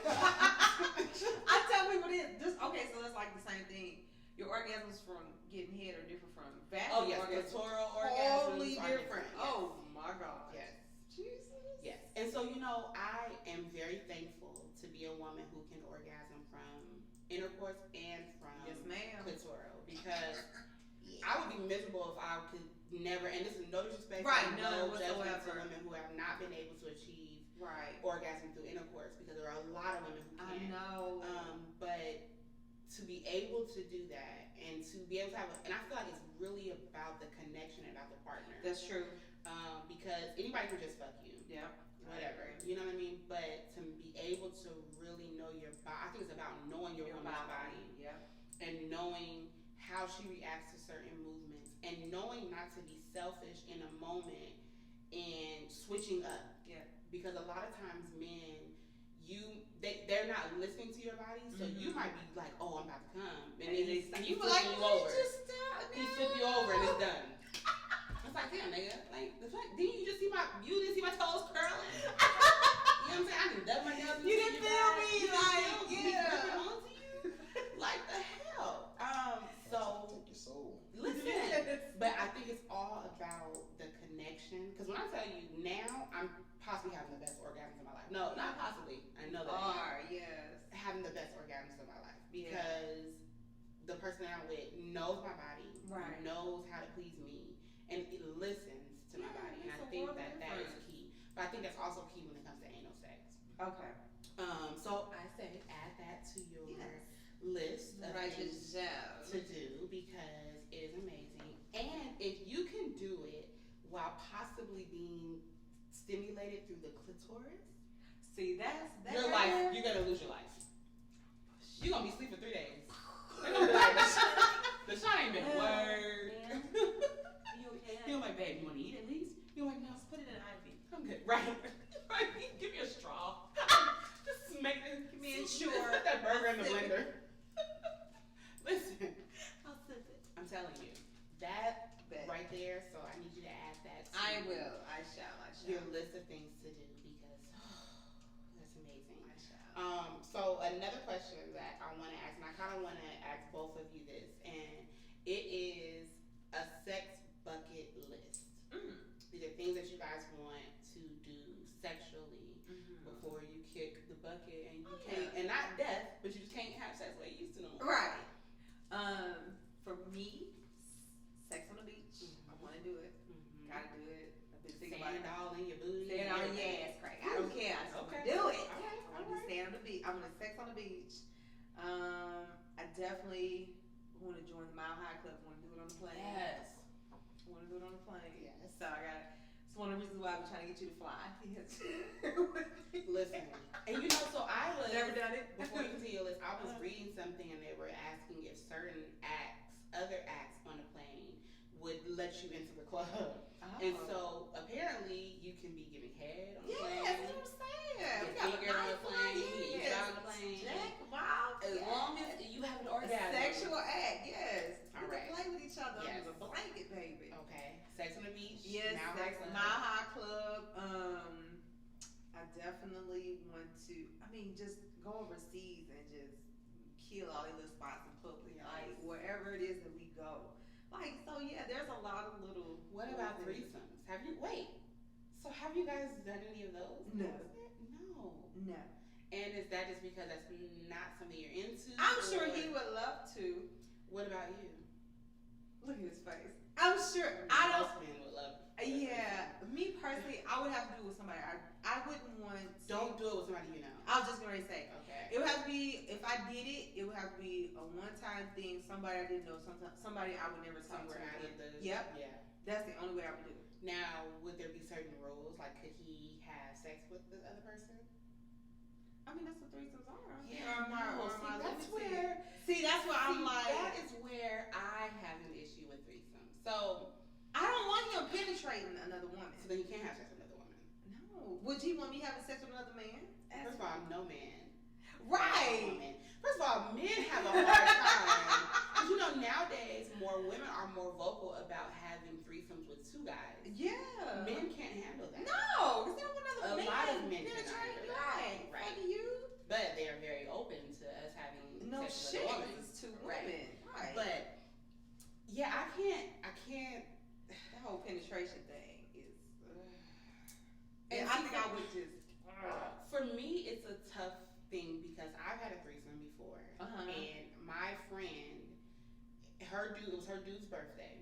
I tell people this. Okay, so it's like the same thing. Your orgasms from getting head are different from vaginal Oh yes, orgasms. clitoral orgasms Totally are different. Yes. Oh my God. Yes. Jesus. Yes. And so I am very thankful to be a woman who can orgasm from intercourse and from Yes, ma'am. clitoral because I would be miserable if I could never. And this is no disrespect, Right, no none judgment to whatsoever. women who have not been able to achieve Right. orgasm through intercourse because there are a lot of women who I can't. know. But to be able to do that and to be able to have, and I feel like it's really about the connection and about the partner. That's true. Because anybody can just fuck you. Yeah. Whatever. You know what I mean? But to be able to really know your body, I think it's about knowing your woman's body. Yeah. And knowing how she reacts to certain movements and knowing not to be selfish in a moment and switching up. Yeah. Because a lot of times men, they're not listening to your body, so you might be like, oh, I'm about to come, and then he's flipping you over. He flip you over and it's done. It's like, damn, nigga, like the fact, you didn't see my toes curling? You know what I'm saying? I didn't dub my nails. You didn't feel me, like, yeah. Gripping onto you? Like the hell. So Take your soul. listen, but I think it's all about the connection. Because when I tell you now, I'm possibly having the best orgasms of my life. No, not possibly. I know that I am. Yes. Having the best orgasms of my life because the person that I'm with knows my body, Right. knows how to please me, and it listens to my body. And I think that is key. But I think that's also key when it comes to anal sex. Okay. So I say add that to your list of things to do because it is amazing. And if you can do it while possibly being stimulated through the clitoris, See, that's your life, you're gonna lose your life. You're gonna be asleep for 3 days. They're gonna be like, the shot ain't been word. You okay? You're like, babe, you wanna eat at least? You're like, no, Put it in IV. I'm good. Right. Give me a straw. Just make it. Give me a just short. put that burger in the blender. Listen, I'll sip it. I'm telling you, that right there, so I need you to add that to I will. I shall. your list of things to do because that's amazing. I shall. So another question that I want to ask, and I kind of want to ask both of you this, and it is a sex bucket list. These are things that you guys want to do sexually before you kick the bucket, and you can't, and not death, but you just can't have sex like you used to no more. Right. For me, sex on the beach. I want to do it. Gotta do it. I've been thinking about it. Sand all in your booty. Sand all in your ass crack. I don't care. I just want to do it. I want to stand on the beach. I want to sex on the beach. I definitely want to join the Mile High Club. I want to do it on the plane. Yes. I want to do it on the plane. Yes. So it's one of the reasons why I've been trying to get you to fly. Listen, and so I was Never done it. Before you continue your list, I was reading something and they were asking if certain other acts on a plane would let you into the club. And so apparently you can be giving head on the plane. That's what I'm saying. You can finger on the plane. You can eat on the plane. out there Yes. under the blanket, baby. Okay. Sex on the beach. Yes, Mile Sex High Club. Mile High Club. I definitely want to. I mean, just go overseas and just kill all these little spots in public, Yes. like wherever it is that we go. Like, so yeah, there's a lot of little. What about threesomes? Have you have you guys done any of those? No. No. No. And is that just because that's not something you're into? I'm sure or- he would love to. What about you? Look at his face. I'm sure. I don't. Most men would love. Yeah, me personally, I would have to do it with somebody. I wouldn't want. Don't do it with somebody you know. I was just gonna say. Okay. It would have to be, if I did it, it would have to be a one-time thing. Somebody I didn't know. Somebody I would never talk to Somewhere out of again. the. Yep. Yeah. That's the only way I would do it. Now, would there be certain rules? Like, could he have sex with the other person? I mean, that's what threesomes are. That's where. See, that's where I'm like. That is where I have an issue with threesomes. So I don't want him penetrating another woman. then he can't have sex with another woman. No. Would he want me having sex with another man? First of all, no man. Right. Woman. First of all, men have a hard time. Because you know, nowadays, more women are more vocal about having threesomes with two guys. Yeah. Men can't handle that. No, because they don't want another A man lot of men cannot penetrating. handle that. Right. Right. Fuck you. But they are very open to us having No sex shit. with other women. It's two Right. women. Right. But yeah, I can't. that whole penetration thing is. And I see, think I would just. For me, it's a tough thing because I've had a threesome before, and my friend, it was her dude's birthday,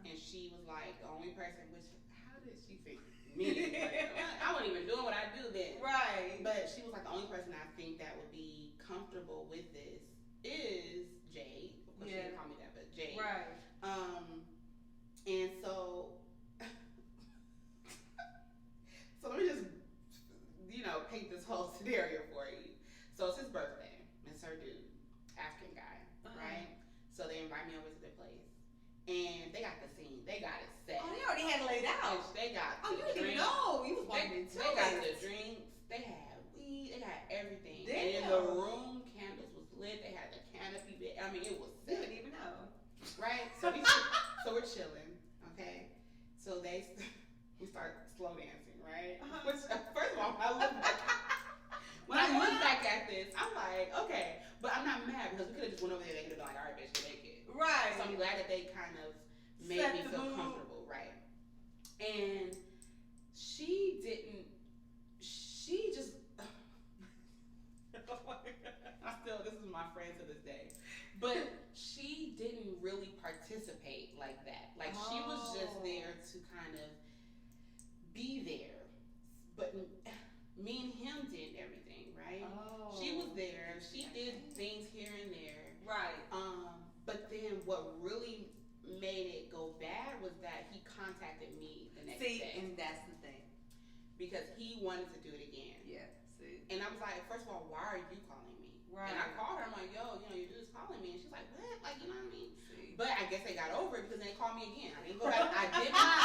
and she was like the only person. Which how did she think me? Like, I wasn't even doing what I do then. Right. But she was like the only person I think that would be comfortable with this is Jade. Of course, she didn't call me that, but Jade. Right. And so, so let me just, paint this whole scenario for you. So it's his birthday. It's her dude, African guy, right? So they invite me over to their place, and they got the scene. They got it set. Oh, they already had it laid out. They got. Oh, you the didn't even drinks. know. You was walking into They got the it. drinks. They had weed. They had everything. Damn. And in the room, candles was lit. They had the canopy bed. I mean, it was You set. didn't even know. Right? So we're chilling, okay? So we start slow dancing, right? Which, first of all, when I look back at this, I'm like, okay, but I'm not mad because we could have just went over there. They could have been like, all right, bitch, you make it. Right. So I'm glad that they kind of made Set me the feel mood. comfortable, right? And she just, this is my friend to this day, but she didn't really participate like that. Like she was just there to kind of be there, but me and him did everything, right? Oh. She was there. She did things here and there. Right. But then what really made it go bad was that he contacted me the next day. And that's the thing. Because he wanted to do it again. Yeah. See. And I was like, first of all, why are you calling me? Right. And I called her. I'm like, yo, your dude's calling me. And she's like, what? Like, you know what I mean? See. But I guess they got over it because they called me again. I didn't go back. I did not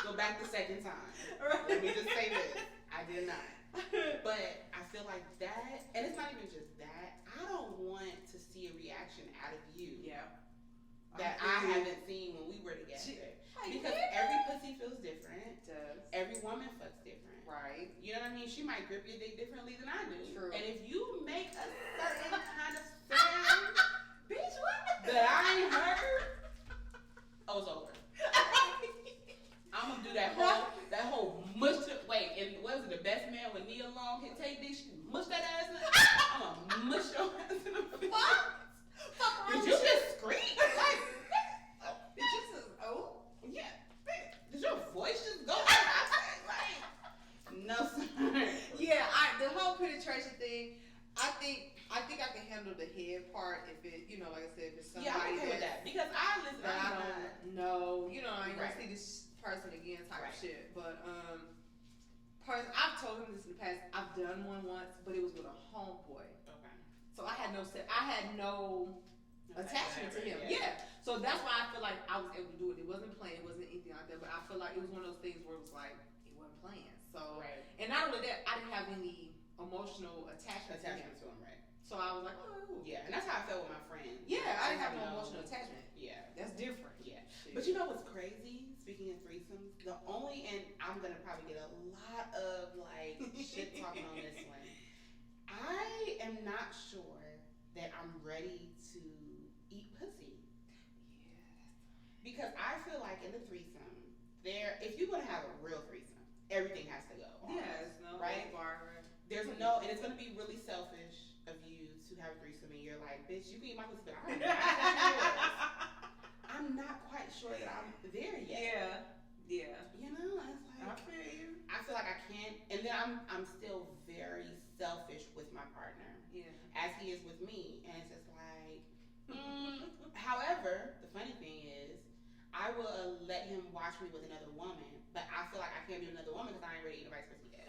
go back the second time. Right. Let me just say this. I did not. But I feel like that, and it's not even just that. I don't want to see a reaction out of you. Yeah. That I haven't seen when we were together. Because every pussy feels different. It does. Every woman fucks different. Right. You know what I mean? She might grip your dick differently than I do. True. And if you make a certain kind of sound Bitch, what? that I ain't heard, oh, it's over. I'm gonna do that whole mush. Wait, and what was it, The Best Man with Nia Long can take this? She mush that ass in. I'm gonna mush your ass in the face. Fuck Did you just scream? Like, Did you just, oh? yeah. Did your voice just go like, no, sir. Yeah, the whole penetration thing, I think I can handle the head part if it, like I said, if it's somebody Yeah, I'm okay with that because I listen. that I don't know, I ain't Right. gonna see this person again type Right. shit. But I've told him this in the past. I've done one once, but it was with a homeboy. Okay. So I had no attachment to him. Yeah. So that's why I feel like I was able to do it. It wasn't playing, it wasn't anything like that. But I feel like it was one of those things where it was like it wasn't playing. So Right. and not only that, I didn't have any emotional attachment to him. To him, right? So I was like, oh. Yeah, and that's how I felt with my friends. Yeah, I didn't have no emotional attachment. Yeah. That's different. Yeah. But you know what's crazy? Speaking of threesomes, and I'm gonna probably get a lot of like shit talking on this one. I am not sure that I'm ready to eat pussy. Yeah. Because I feel like in the threesome, if you're gonna have a real threesome, everything has to go. Yes, no, right? Bar. There's no, and it's gonna be really selfish of you to have a threesome, and you're like, bitch, you can eat my pussy, but I don't know. I'm not quite sure that I'm there yet. Yeah. You know, it's like I feel you. I feel like I can't, and then I'm still very selfish with my partner, Yeah. as he is with me, and it's just like. However, the funny thing is, I will let him watch me with another woman, but I feel like I can't be with another woman because I ain't ready to eat nobody's pussy yet.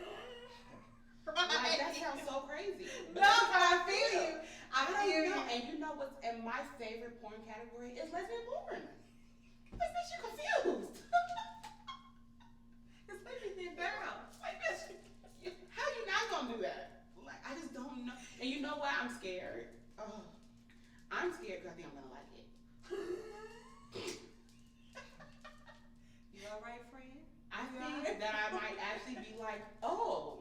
Like, that sounds so crazy. No, but I feel you. I don't feel know. you. And you know what's in my favorite porn category is lesbian porn. This bitch, you confused. It's like me sit down. Like, bitch, how you not gonna do that? Like, I just don't know. And you know what? I'm scared. Oh, I'm scared because I think I'm gonna like it. You all right, friend? I think that I might actually be like, oh.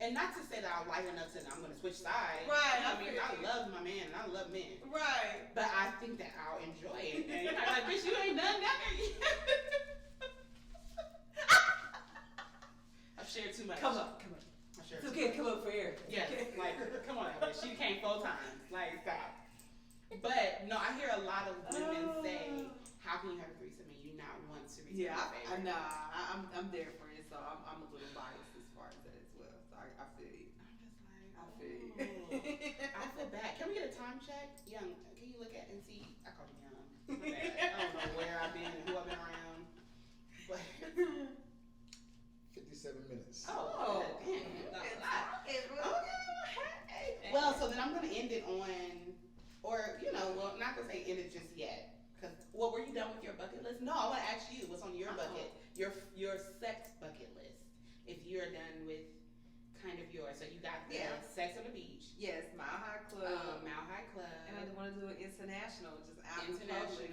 And not to say that I'll like enough to I'm gonna switch sides. Right. You know what I mean, I love my man and I love men. Right. But I think that I'll enjoy it. And you're like, bitch, you ain't done that yet. I've shared too much. Come up. I've shared It's too okay, much. come up for air. Yes, like, come on, bitch. She came 4 times. Like, stop. But no, I hear a lot of women say, how can you have a threesome and you not want to return Yeah, the favor? I'm there, friend. So I'm a little biased as far as that as well. So I feel you. I'm just like, I feel you. I feel bad. Can we get a time check? Young, can you look at and see? I call you Young. My bad. I don't know where I've been and who I've been around. But 57 minutes. oh, damn, not a lot. Okay. Well, so then I'm gonna end it on, or I'm not gonna say end it just yet. Cause, were you done with your bucket list? No, I want to ask you what's on your bucket, your sex bucket list. If you're done with kind of yours, so you got the sex on the beach. Yes, Mile High Club. Mile High Club. And I want to do it international, just out International. in public.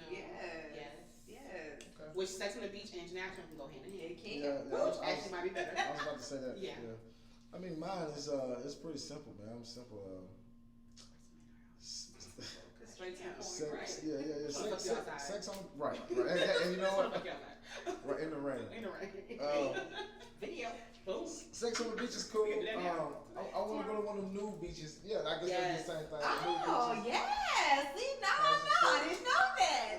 Yes. Okay. Which sex on the beach and international can go hand in hand. It can. Which actually might be better. I was about to say that. Yeah. I mean, mine is it's pretty simple, man. I'm simple. Straight to the point, Sex, right? yeah. Sex on right. And you know what? Right in the rain. In the rain. Video. Boom. Sex on the beach is cool. I want to go to one of them nude beaches. Yeah, I guess Yes. that'd be the same thing. Oh, yes. See, now I didn't know that.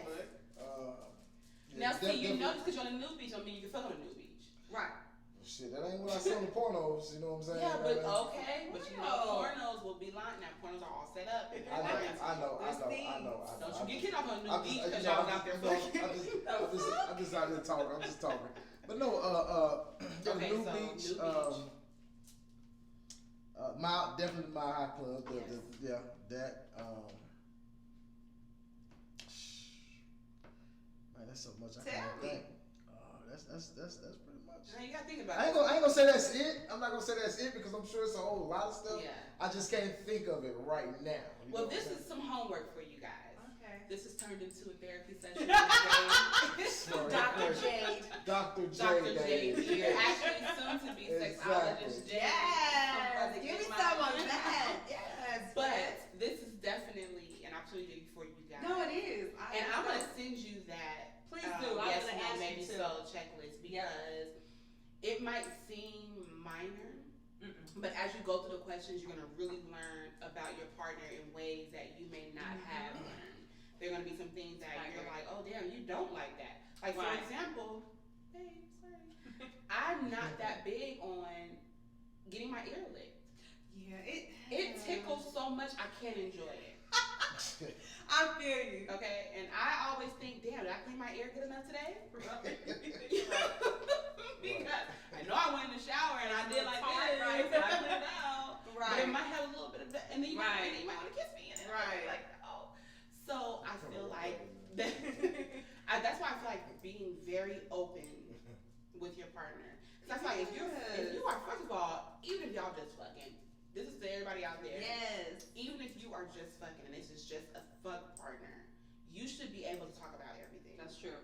Now, see, you know, because you're on a nude beach, don't mean you can fuck on a nude beach. Right. Shit, that ain't what I see on the pornos. You know what I'm saying? Yeah, but okay, but you know, pornos will be lying. Now, pornos are all set up. I know. Don't you get kicked off on a nude I'm beach just- because you know, y'all was out there fucking. I'm just out there talking. I'm just talking. But no, Okay, the new so beach, new beach. definitely Mile High Club. Yes. That. Man, that's so much I Tell can't me. think. That's pretty much. Now, you gotta think about I ain't gonna say that's it. I'm not gonna say that's it because I'm sure it's a whole lot of stuff. Yeah. I just can't think of it right now. You Well, know this what I'm is some homework for you guys. Okay. This has turned into a therapy session with saying? Dr. Jade. Dr. Jade. Dr. Jade. Jade. You're actually soon to be sexologist Jade. Yes. Give me some of that. Yes. But this is definitely an opportunity for you guys. No, it is. And I'm gonna send you that. Please do. I'm Yes, gonna no, ask maybe you to. so checklist because it might seem minor, but as you go through the questions, you're gonna really learn about your partner in ways that you may not have learned. There are gonna be some things that you're like, oh damn, you don't like that. Like for example, babe, sorry, I'm not that big on getting my ear licked. Yeah, It tickles so much I can't enjoy it. I feel you. Okay, and I always think, damn, did I clean my ear good enough today? Because I know I went in the shower and I did like this, Right. and I cleaned it out. Right. But it might have a little bit of that, and then you might want to kiss me, and then Right. like, oh. So I feel like that's why I feel like being very open with your partner. Because I feel like if you are, first of all, even if y'all just fucking, this is to everybody out there. Yes. Even if you are just fucking and this is just a fuck partner, you should be able to talk about everything. That's true.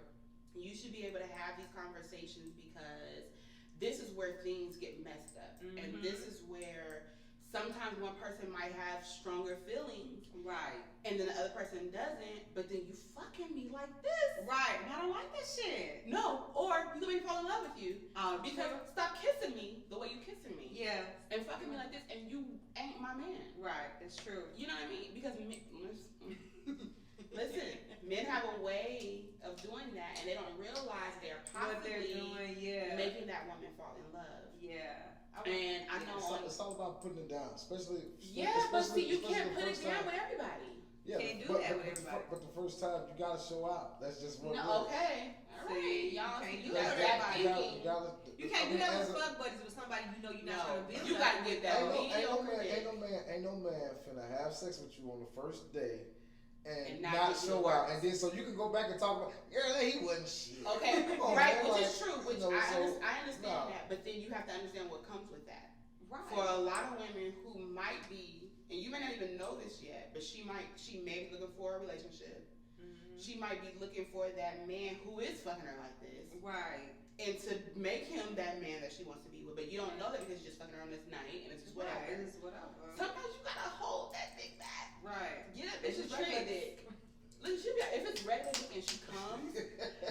You should be able to have these conversations because this is where things get messed up. Mm-hmm. And this is where sometimes one person might have stronger feelings. Right. And then the other person doesn't, but then you fucking me like this. Right. And I don't like that shit. No. Or you can make me fall in love with you. Because True. stop kissing me the way you kissing me. Yeah. And fucking me like this and you ain't my man. Right. That's true. You know what I mean? Because listen, men have a way of doing that and they don't realize they're What they're possibly doing, yeah. making that woman fall in love. Yeah. And I know it's all about putting it down, especially. but see, you especially can't the put it first down time. with everybody. Yeah, Can't do but, that but, with everybody. But the first time you gotta show out. That's just what. No, okay. All right. See, Y'all you can't see, do that's that with that everybody. thinking. You can't do that with fuck buddies with somebody you know you're not No, gonna build. you gotta get that mediocre. Ain't no man finna have sex with you on the first day and not not give you show the out, works. and then so you can go back and talk about, girl, he wasn't shit. Okay, Come on, right, man, which like, is true. Which you know, I understand no. that, but then you have to understand what comes with that. Right. For a lot of women who might be, and you may not even know this yet, but she may be looking for a relationship. Mm-hmm. She might be looking for that man who is fucking her like this. Right. And to make him that man that she wants to be with. But you don't know that because you're just fucking her on this night and it's just whatever. Right. It's whatever. Sometimes you gotta hold that dick back. Right. Get that bitch's It's regular tricks. dick. Look, if it's regular dick and she comes,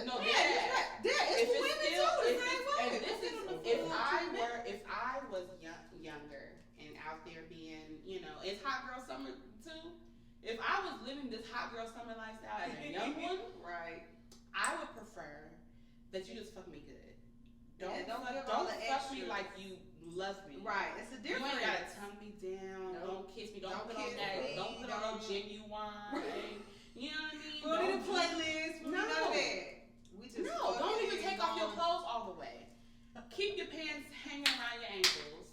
no, Yeah, it's if for women too. The same way. and this is if I was younger and out there being, it's hot girl summer too. If I was living this hot girl summer lifestyle as a young one, right, I would prefer that you just fuck me good. Don't give all fuck the me extras. like you love me. Right, it's a difference. You ain't gotta tongue me down. No. Don't kiss me. Don't put on kiss that. me, Don't put on no don't- genuine. You know what I mean? We don't need a playlist. We No. don't know that. We just Don't even take off your clothes. clothes all the way. Keep your pants hanging around your ankles.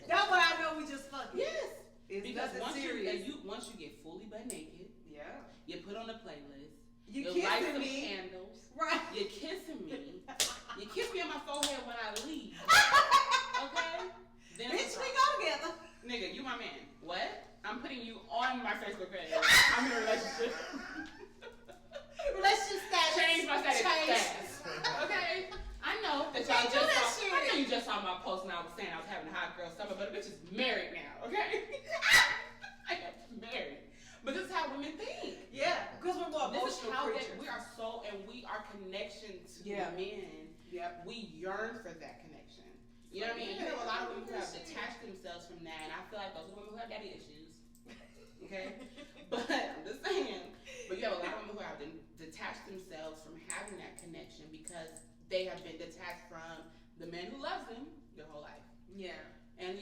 That's why I know we just fucking. Yes. It's Because nothing serious. once you get fully butt naked, Yeah. you put on a playlist. You light kissing some me. candles. Right. You're kissing me. You kiss me on my forehead when I leave. Okay? Then Bitch, we go together. Nigga, you my man. What? I'm putting you on my Facebook page. I'm in a relationship. Relationship status. Change my status Change. fast. Okay? I know that You y'all can't do just that saw. shit. I know you just saw my post and I was saying I was having a hot girl summer, but the bitch is married now. Okay? I am married. But this is how women think. Yeah, because we're more This is emotional how creatures. we are our connection to Yeah. men. Yep. We yearn for that connection. You know what I mean? And you have a lot of women who have detached themselves from that, and I feel like those are women who have daddy issues. Okay? But I'm just saying. But you have a lot of women who have detached themselves from having that connection because they have been detached from the man who loves them their whole life. Yeah. And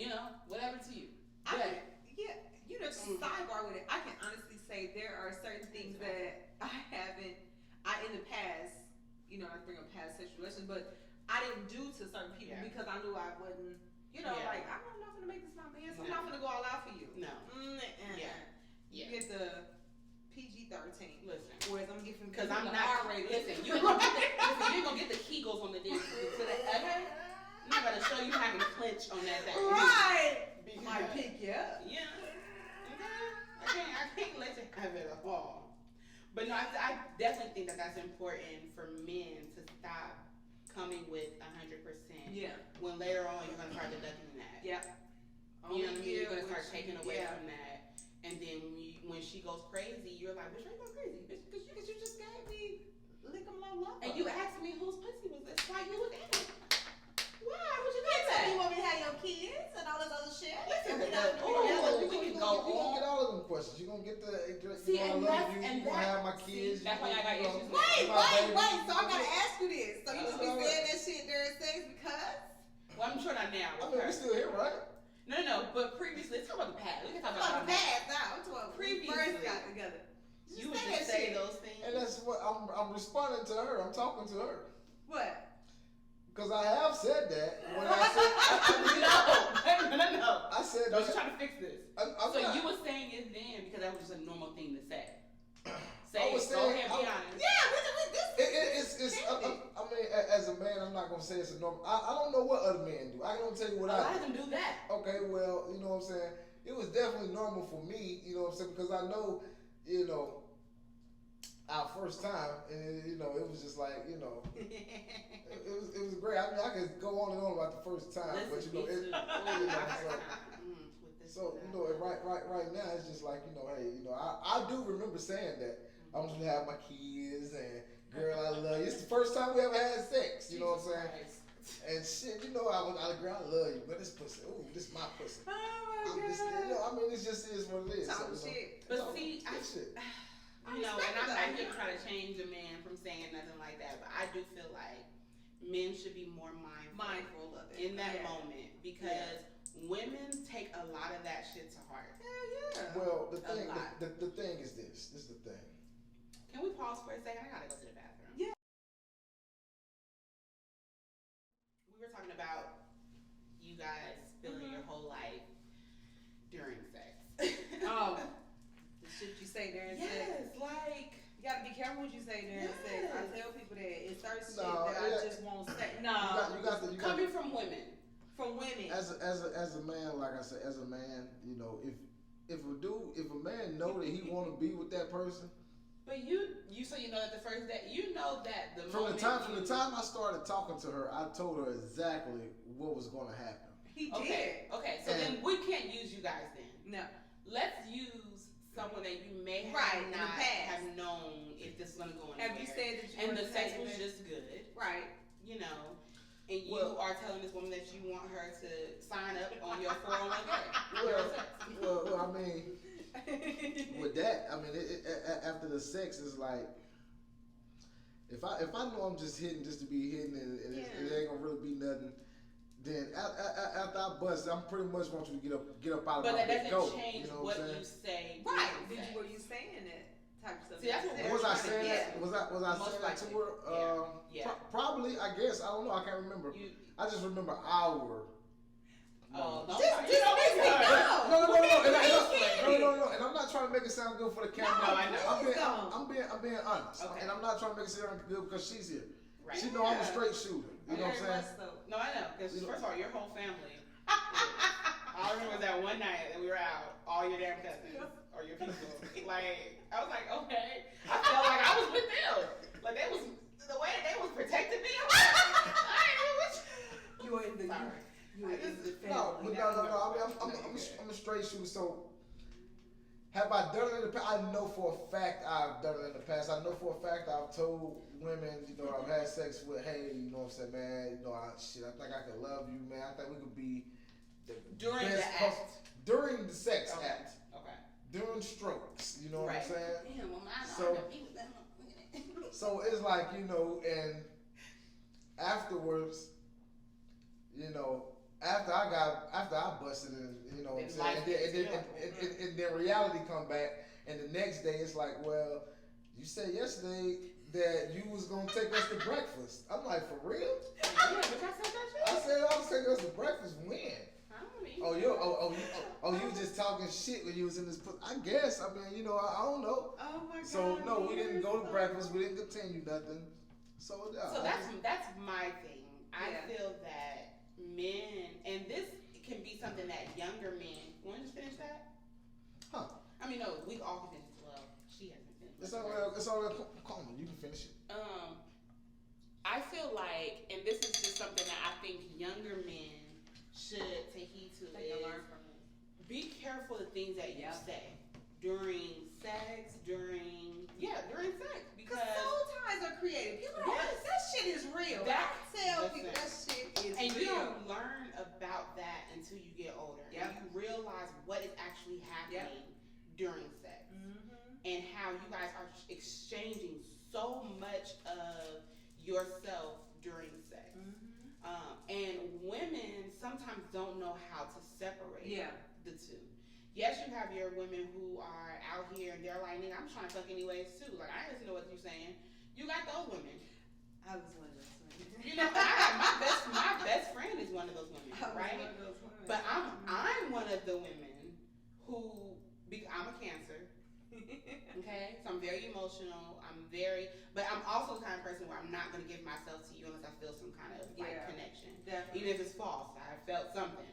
whatever to you. I But sidebar with it. I can honestly say there are certain things that in the past, I bring up past sexual relations, but I didn't do to certain people because I knew I wasn't, like, I'm not gonna make this my man, so I'm not gonna go all out for you. No. Yeah. You get the PG-13. Listen. Whereas I'm getting Because I'm the not R-rated. Listen, you ain't gonna get the Kegels on the dick. Okay? I'm not gonna show you how to clinch on that thing. Right. Because, Might pick you up. Yeah. Okay? I can't let you have it all. But no, I definitely think that that's important for men to stop coming with 100%. Yeah. When later on you're gonna start deducting that. Yeah. You know what I mean? You're gonna start Which- taking away yeah. from that. And then when she goes crazy, you're like, "Which are you going crazy, bitch? Because you just gave me Lick 'em low low. and you asked me whose pussy was this? Why you was in it? Why would you do You that? want me to have your kids and all this other shit? Listen, We not oh, doing that. we can You're go gonna get on. all of them questions. You're gonna get the See, I and love that's- you. and You're gonna that- have my kids. see, that's why I got issues with Wait, My baby. so I gotta ask you this. So you just be saying that shit during sex because? Well, I'm sure not now. I mean, we're still here, right? No. But previously, let's talk about the past. We can talk I'm about about to the past. pass out. I'm talking about when we Previously. first got together. You would say just that say shit. those things. And that's what I'm responding to her. I'm talking to her. What? Because I have said that when I said No. I said No, that. she's trying to fix this. I'm So not. you were saying it then because that was just a normal thing to say. I Say was it. Go saying- ahead, be honest. Yeah, It's I mean, as a man, I'm not gonna say it's a normal. I don't know what other men do. I can only tell you what A I lot do. of them do that. Okay, well, you know what I'm saying. it was definitely normal for me, you know what I'm saying? Because I know, you know, our first time, and you know, it was just like, you know, it was great. I mean, I could go on and on about the first time, but you know, so you know, right now, it's just like, you know, hey, you know, I do remember saying that I'm just gonna have my kids and girl, I love you. It's the first time we ever had sex, you know what I'm saying? And shit, you know, girl, I love you, but this pussy, ooh, this my pussy. Oh my I'm God. just, you know, I mean, it just is what it is. Talk so, shit. But see, shit. you know, and I'm not here to try to change a man from saying nothing like that, but I do feel like men should be more mindful of it in that moment, because women take a lot of that shit to heart. Hell yeah. Well, the thing is this. This is the thing. Can we pause for a second? I gotta go to the bathroom. Yeah. We were talking about you guys spilling your whole life during sex. Oh, the shit you say during sex. Yes, like you gotta be careful what you say during sex. I tell people that it's certain shit No, that I just won't say. No, you got coming from women. From women. as a man, like I said, as a man, you know, if a man know that he want to be with that person. But you so you know that the first day, you know that from the time I started talking to her, I told her exactly what was going to happen. He did. Okay. So then we can't use you guys then. No. Let's use someone that you may have not have known if this is going to go anywhere. Have you said that you and the sex was just good, right? You know, and you are telling this woman that you want her to sign up on your 401k. Well, I mean, with that, I mean, after the sex is like, if I know I'm just hitting just to be hitting and it ain't gonna really be nothing, then after I bust, I'm pretty much want you to get up out of my bed. But that doesn't change you know what I'm you say. Right? Were you saying that type of stuff? See, that's what was I saying that? Was I Most saying that to likely. her? Yeah. Probably. I guess. I don't know. I can't remember. I just remember our. Oh, no. No. And I'm not trying to make it sound good for the camera. No, I know. I'm being honest. Okay. And I'm not trying to make it sound good because she's here. Right. She know I'm a straight shooter. You know what I'm saying? No, I know. Because first of all, your whole family. All I remember was that one night that we were out, all your damn cousins or your people. Like, I was like, okay. I felt like I was with them. Like, they was the way that they was protecting me. I'm like, you were in the sorry. You were in the No. family. I mean, I'm a straight shooter. So, have I done it in the past? I know for a fact I've done it in the past. I know for a fact I've told women, you know, I've had sex with, hey, you know what I'm saying, man, you know, I think I could love you, man. I think we could be the During best the act. During the sex act. Okay. During strokes, you know what I'm saying? Damn, well, I So- So it's like, you know, and afterwards, you know, after I busted and you know what I'm saying, and then reality come back, and the next day it's like, well, you said yesterday that you was gonna take us to breakfast. I'm like, for real? Yeah, but I said that I said I was taking us to breakfast when? I don't know. You was just talking shit when you was in this. I guess. I mean, you know, I don't know. Oh my God. So no, we didn't go to breakfast. We didn't continue nothing. So that's my thing. I feel that men, and this can be something that younger men. You want to just finish that? Huh? I mean, no, we all can finish. Well, she hasn't finished. It's all right. Call me. You can finish it. I feel like, and this is just something that I think younger men should take heed to, be careful the things that you say during sex, during sex, because soul ties are created. People don't that shit is real. I tell people that shit is and real. you don't learn about that until you get older. And you realize what is actually happening during sex, and how you guys are exchanging so much of yourself during sex. And women sometimes don't know how to separate the two. Yes, you have your women who are out here and they're like, nigga, I'm trying to fuck anyways too. Like, I listen to what you're saying. You got those women. I was one of those women. You know, my best friend is one of those women, right? One of those women. But I'm one of the women who, I'm a Cancer. Okay, so I'm very emotional. But I'm also the kind of person where I'm not going to give myself to you unless I feel some kind of connection. Definitely. Even if it's false, I felt something.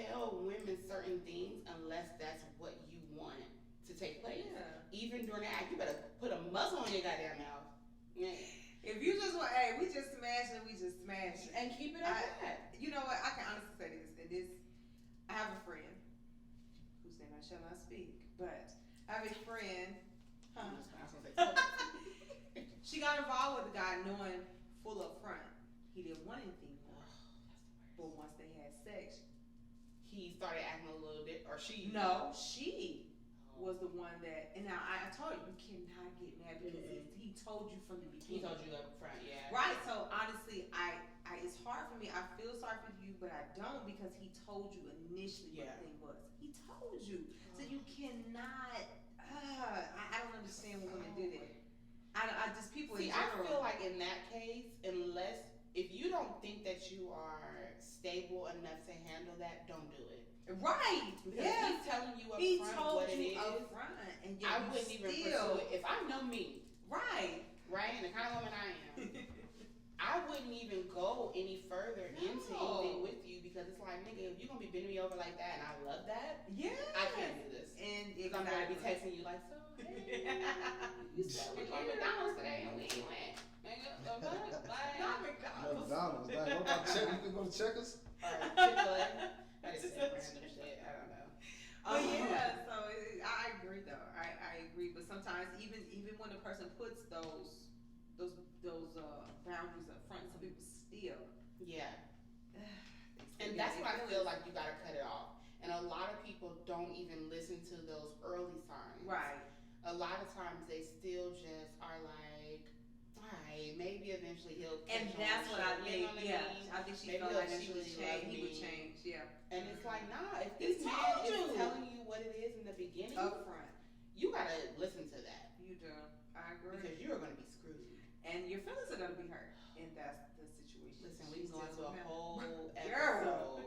tell women certain things unless that's what you want to take place. Yeah. Even during the act, you better put a muzzle on your goddamn mouth. Yeah. If you just want, hey, we just smashed and we just smashed. And keep it at that. You know what? I can honestly say this. I have a friend whose name I shall not speak, but I have a friend. She got involved with the guy knowing full up front he didn't want anything more. But once they had sex, he started acting a little bit, or she? No, she was the one that. And now I told you cannot get mad because he told you from the beginning. He told you up front, yeah. Right. So honestly, I it's hard for me. I feel sorry for you, but I don't because he told you initially what the thing was. He told you, so you cannot. I don't understand when women do that. I just people. See, in general. I feel like in that case, unless if you don't think that you are stable enough to handle that, don't do it. Right. Because he's telling you up front what it is. Up front, and yet I wouldn't even pursue it if I know me. Right. And the kind of woman I am. I wouldn't even go any further into anything with you because it's like, nigga, if you're gonna be bending me over like that and I love that, I can't do this. And I'm gonna be texting you like, so hey, you said we going to McDonald's today and we went. Nigga, not McDonald's. McDonald's. Like, what about Checkers? You can go to Checkers? Or Chick-fil-A. I just said random shit. I don't know. Oh yeah, so I agree though. I agree, but sometimes even when a person puts those boundaries up front, some people still. Yeah. And that's when I feel like you gotta cut it off. And a lot of people don't even listen to those early signs. Right. A lot of times they still just are like, all right, maybe eventually he'll. And that's what I think. Yeah, I think she felt like she would change. He would change. Yeah. And it's like, nah. If this man is telling you what it is in the beginning, up front, you gotta listen to that. You do. I agree. Because you're gonna be screwed. And your feelings are gonna be hurt, and that's the situation. Listen, we can go into a whole episode on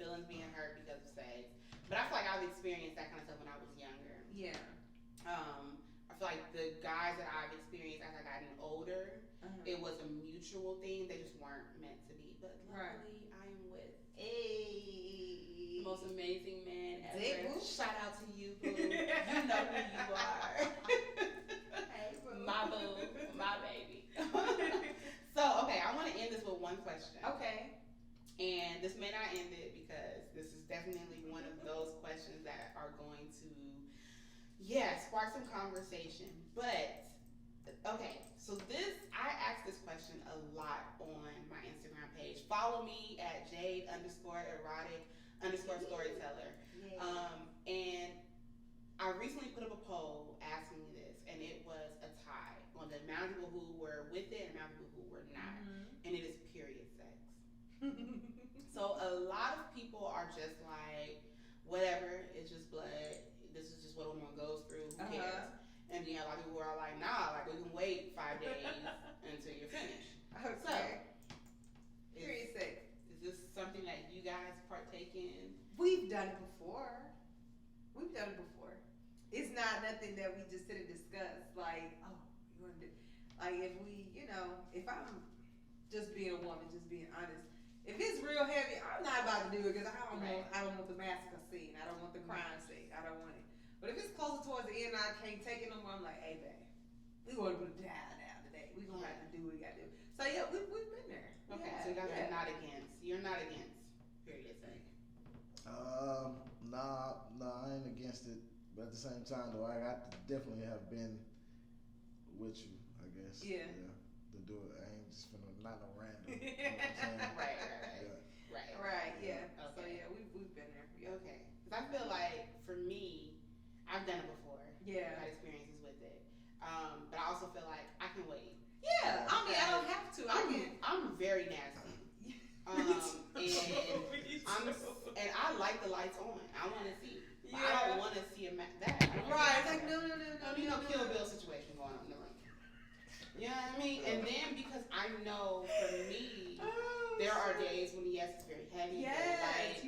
feelings being hurt because of sex. But I feel like I've experienced that kind of stuff when I was younger. Yeah. I feel like the guys that I've experienced as I've gotten older, it was a mutual thing. They just weren't meant to be. But luckily, I am with the most amazing man ever. Shout out to you, boo. You know who you are. Hey, boo. My boo, my baby. So, okay, I want to end this with one question. Okay. And this may not end it because this is definitely one of those questions that are going to, spark some conversation. But, okay, so I ask this question a lot on my Instagram page. Follow me at Jade_erotic_storyteller. And I recently put up a poll asking me this, and it was a tie on the amount of people who were with it and the amount of people who were not. And it is period sex. So a lot of people are just like, whatever, it's just blood. This is just what a woman goes through. Who cares? And you have a lot of people who are like, nah, like we can wait 5 days until you're finished. Okay. So, period sex. Is this something that you guys partake in? We've done it before. It's not nothing that we just sit and discuss. Like, oh, you want to do? Like, if we, if I'm just being a woman, just being honest. If it's real heavy, I'm not about to do it because I don't want the massacre scene. I don't want the crime scene. I don't want it. But if it's closer towards the end, and I can't take it no more. I'm like, hey, babe, we going to put it down today. We gonna have to do what we got to do. So yeah, we've been there. Okay, so you guys are not against. You're not against period sex. Nah, I ain't against it. But at the same time, though, I definitely have been with you, I guess. Yeah. To do it. I ain't just finna, not no random. You know what I'm saying? Right, yeah. Okay. So yeah, we've been there. Yeah. Okay. Because I feel like, for me, I've done it before. Yeah. I've had experiences with it. But I also feel like I can wait. Yeah. I mean, I don't have to. I'm very nasty. And I like the lights on. I want to see. Yeah. I don't want to see that. Right. It's like, no. Kill Bill situation going on in the room. You know what I mean? And then because I know for me, there are days when it's very heavy. Yes, very light,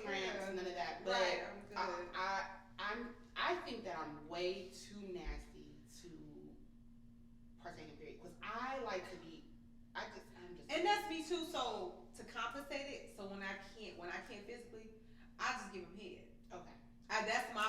cramps, none of that. But I think that I'm way too nasty to partake in period because I like to be. I'm just. And that's me too. So to compensate it, so when I can't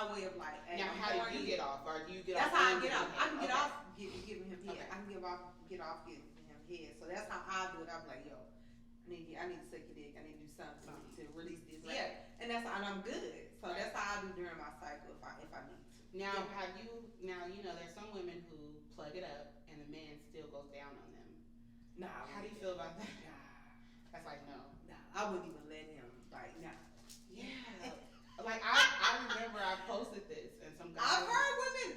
my way of like. Hey, Now, how do you get off? Or do you get that's off? how I get off. I can get okay. off giving him head. Okay. I can get off giving him head. So that's how I do it. I'm like, yo, I need to suck your dick. I need to do something to release this. Right. Yeah, and I'm good. So Right. that's how I do during my cycle if I need to. Now, Yeah. have you? Now you know there's some women who plug it up and the man still goes down on them. Nah. How do you feel about that? Nah. That's like no. Nah. I wouldn't even let him. Like, nah. Yeah. Like I remember I posted this and some guy. I've heard women.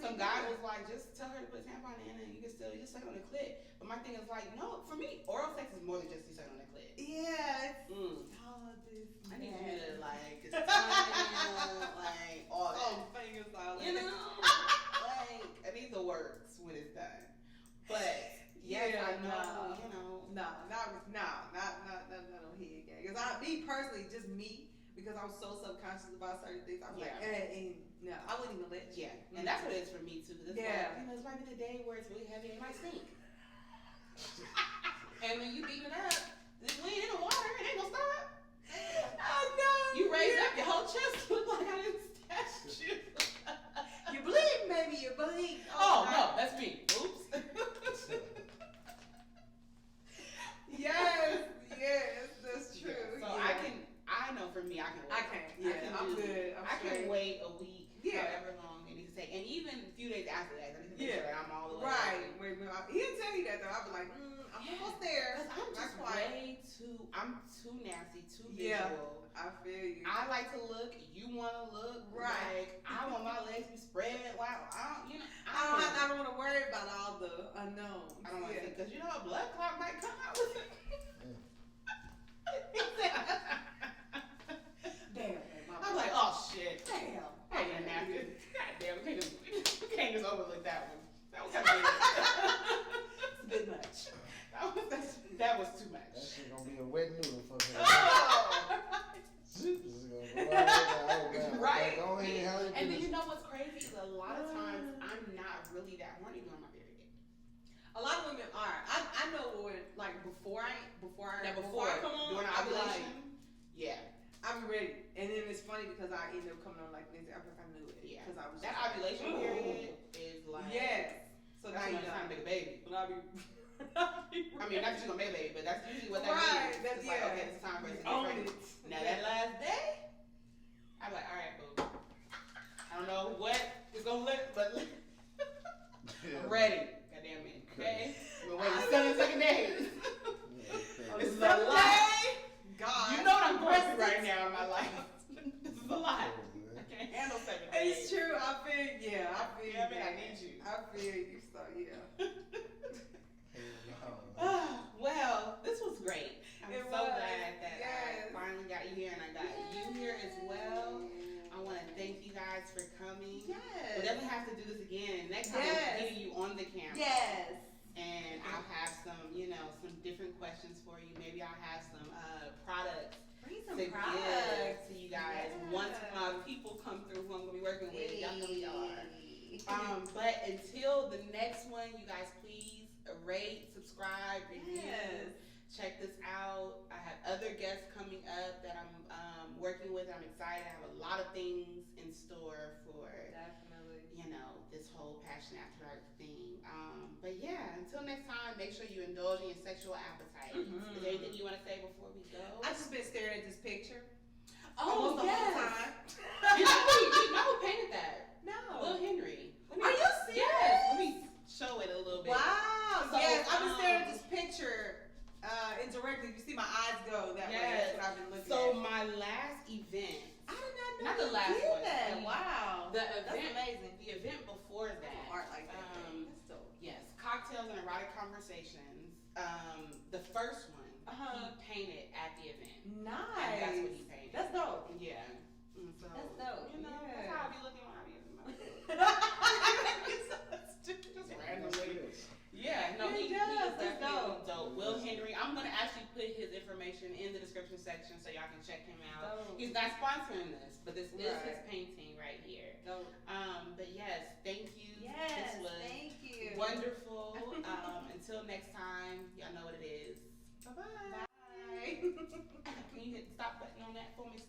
Some guy was like, just tell her to put a tampon in and you can still just suck on the clit. But my thing is like, no, for me, oral sex is more than just you suck on the clit. Yeah. It's Mm. all of this. I need you to like just tongue, like all that. Oh, fingers all You know, like I need the works when it's done. But yes, Yeah, I know. no. You know. not no head gag. Cause me personally, just me, because I'm so subconscious about certain things. I'm like, no, I wouldn't even let you. Yeah, and that's what it is for me too. Cause it's Yeah. like, you know, this might be the day where it's really heavy and it might stink. And when you beat it up, we ain't in the water, it ain't gonna stop. I know. You raise up your whole chest, look like I didn't stash you. You bleed, baby. You bleed. Oh no, that's me. Oops. Yes, that's true. Yeah, so yeah. I know for me, I can wait. I can't. Yeah, I'm good. I can wait a week, Yeah. however long it needs to take, and even a few days after that, I need to make Yeah. sure that I'm all the way. Right. He'll tell you that though. I'll be like, I'm gonna go there. Because I'm just I'm too nasty, too Yeah. visual. I feel you. I like to look. You want to look. Right. Like, I want my legs to be spread. Like, I don't want to worry about all the unknowns. I don't want to Yeah. because you know a blood clot might come out with it. Damn. I'm like, oh shit. Damn. Hey, you're nasty. God damn, we can't just overlook that one. That was kind of It's a bit much. that was too much. That shit gonna be a wet noodle for me. Oh! Just gonna go out there, Right. Go ahead, how you And do then you this? know what's crazy is a lot of times I'm not really that horny during my period. A lot of women are. I know when like before I come on, during I be like, ovulation. Yeah. I'm ready. And then it's funny because I end up coming on like this. I knew it. Yeah. Because I was That just ovulation like, period is like yes. So that's now when you it's time to know. make a baby. When I be. I mean, not that you're gonna make a baby, but that's usually what that Right, means. that's- It's like, yeah. okay, it's time for us to get Own pregnant. it. Now that last day, I'm like, all right, boo. I don't know what is gonna look, but I'm ready. Goddamn it. Okay? We're waiting 7 days. This is a lot. God. You know what I'm going through right now in my life. This is a lot. I can't handle 7 days. It's true. I feel. Yeah. I feel. Yeah, I mean, I need you. I feel you. So yeah. Well, this was great. I'm It so was, glad that yes. I finally got you here and I got you here as well. I want to thank you guys for coming. Yes. We'll definitely have to do this again. Next time Yes. I'm getting you on the camera. Yes. And I'll have some, some different questions for you. Maybe I'll have some products Bring to some give products to you guys Yeah. once people come through who I'm going to be working with. Y'all know who y'all are. But until the next one, you guys please rate, subscribe, review. Yes. Check this out. I have other guests coming up that I'm working with. I'm excited. I have a lot of things in store for Definitely. this whole passion after dark thing. But yeah, until next time, make sure you indulge in your sexual appetite. Is there anything you want to say before we go? I just been staring at this picture. Oh, almost the whole time. you know who painted that? No. Will Henry. Are you serious? Yes. Let me show it a little bit. Wow. So, yes, I've been staring at this picture indirectly. You see my eyes go that way. That's what I've been looking So at. my last event, I did not know not the you last did one. that. Wow. the That's event, amazing. the event before that, Art like that. That's dope. yes, cocktails and erotic conversations. The first one Uh-huh. he painted at the event. Nice. And that's what he painted. That's dope. Yeah. So, That's dope. That's Yeah. how I be looking when I be in my just randomly. Yeah, no, he is That's definitely dope. dope. Will Henry, I'm gonna actually put his information in the description section so y'all can check him out. Dope. He's not sponsoring this, but this is his Right. painting right here. Dope. But yes, thank you. Yes, This was thank you. wonderful. Until next time, y'all know what it is. Bye-bye. Bye. Can you hit the stop button on that for me?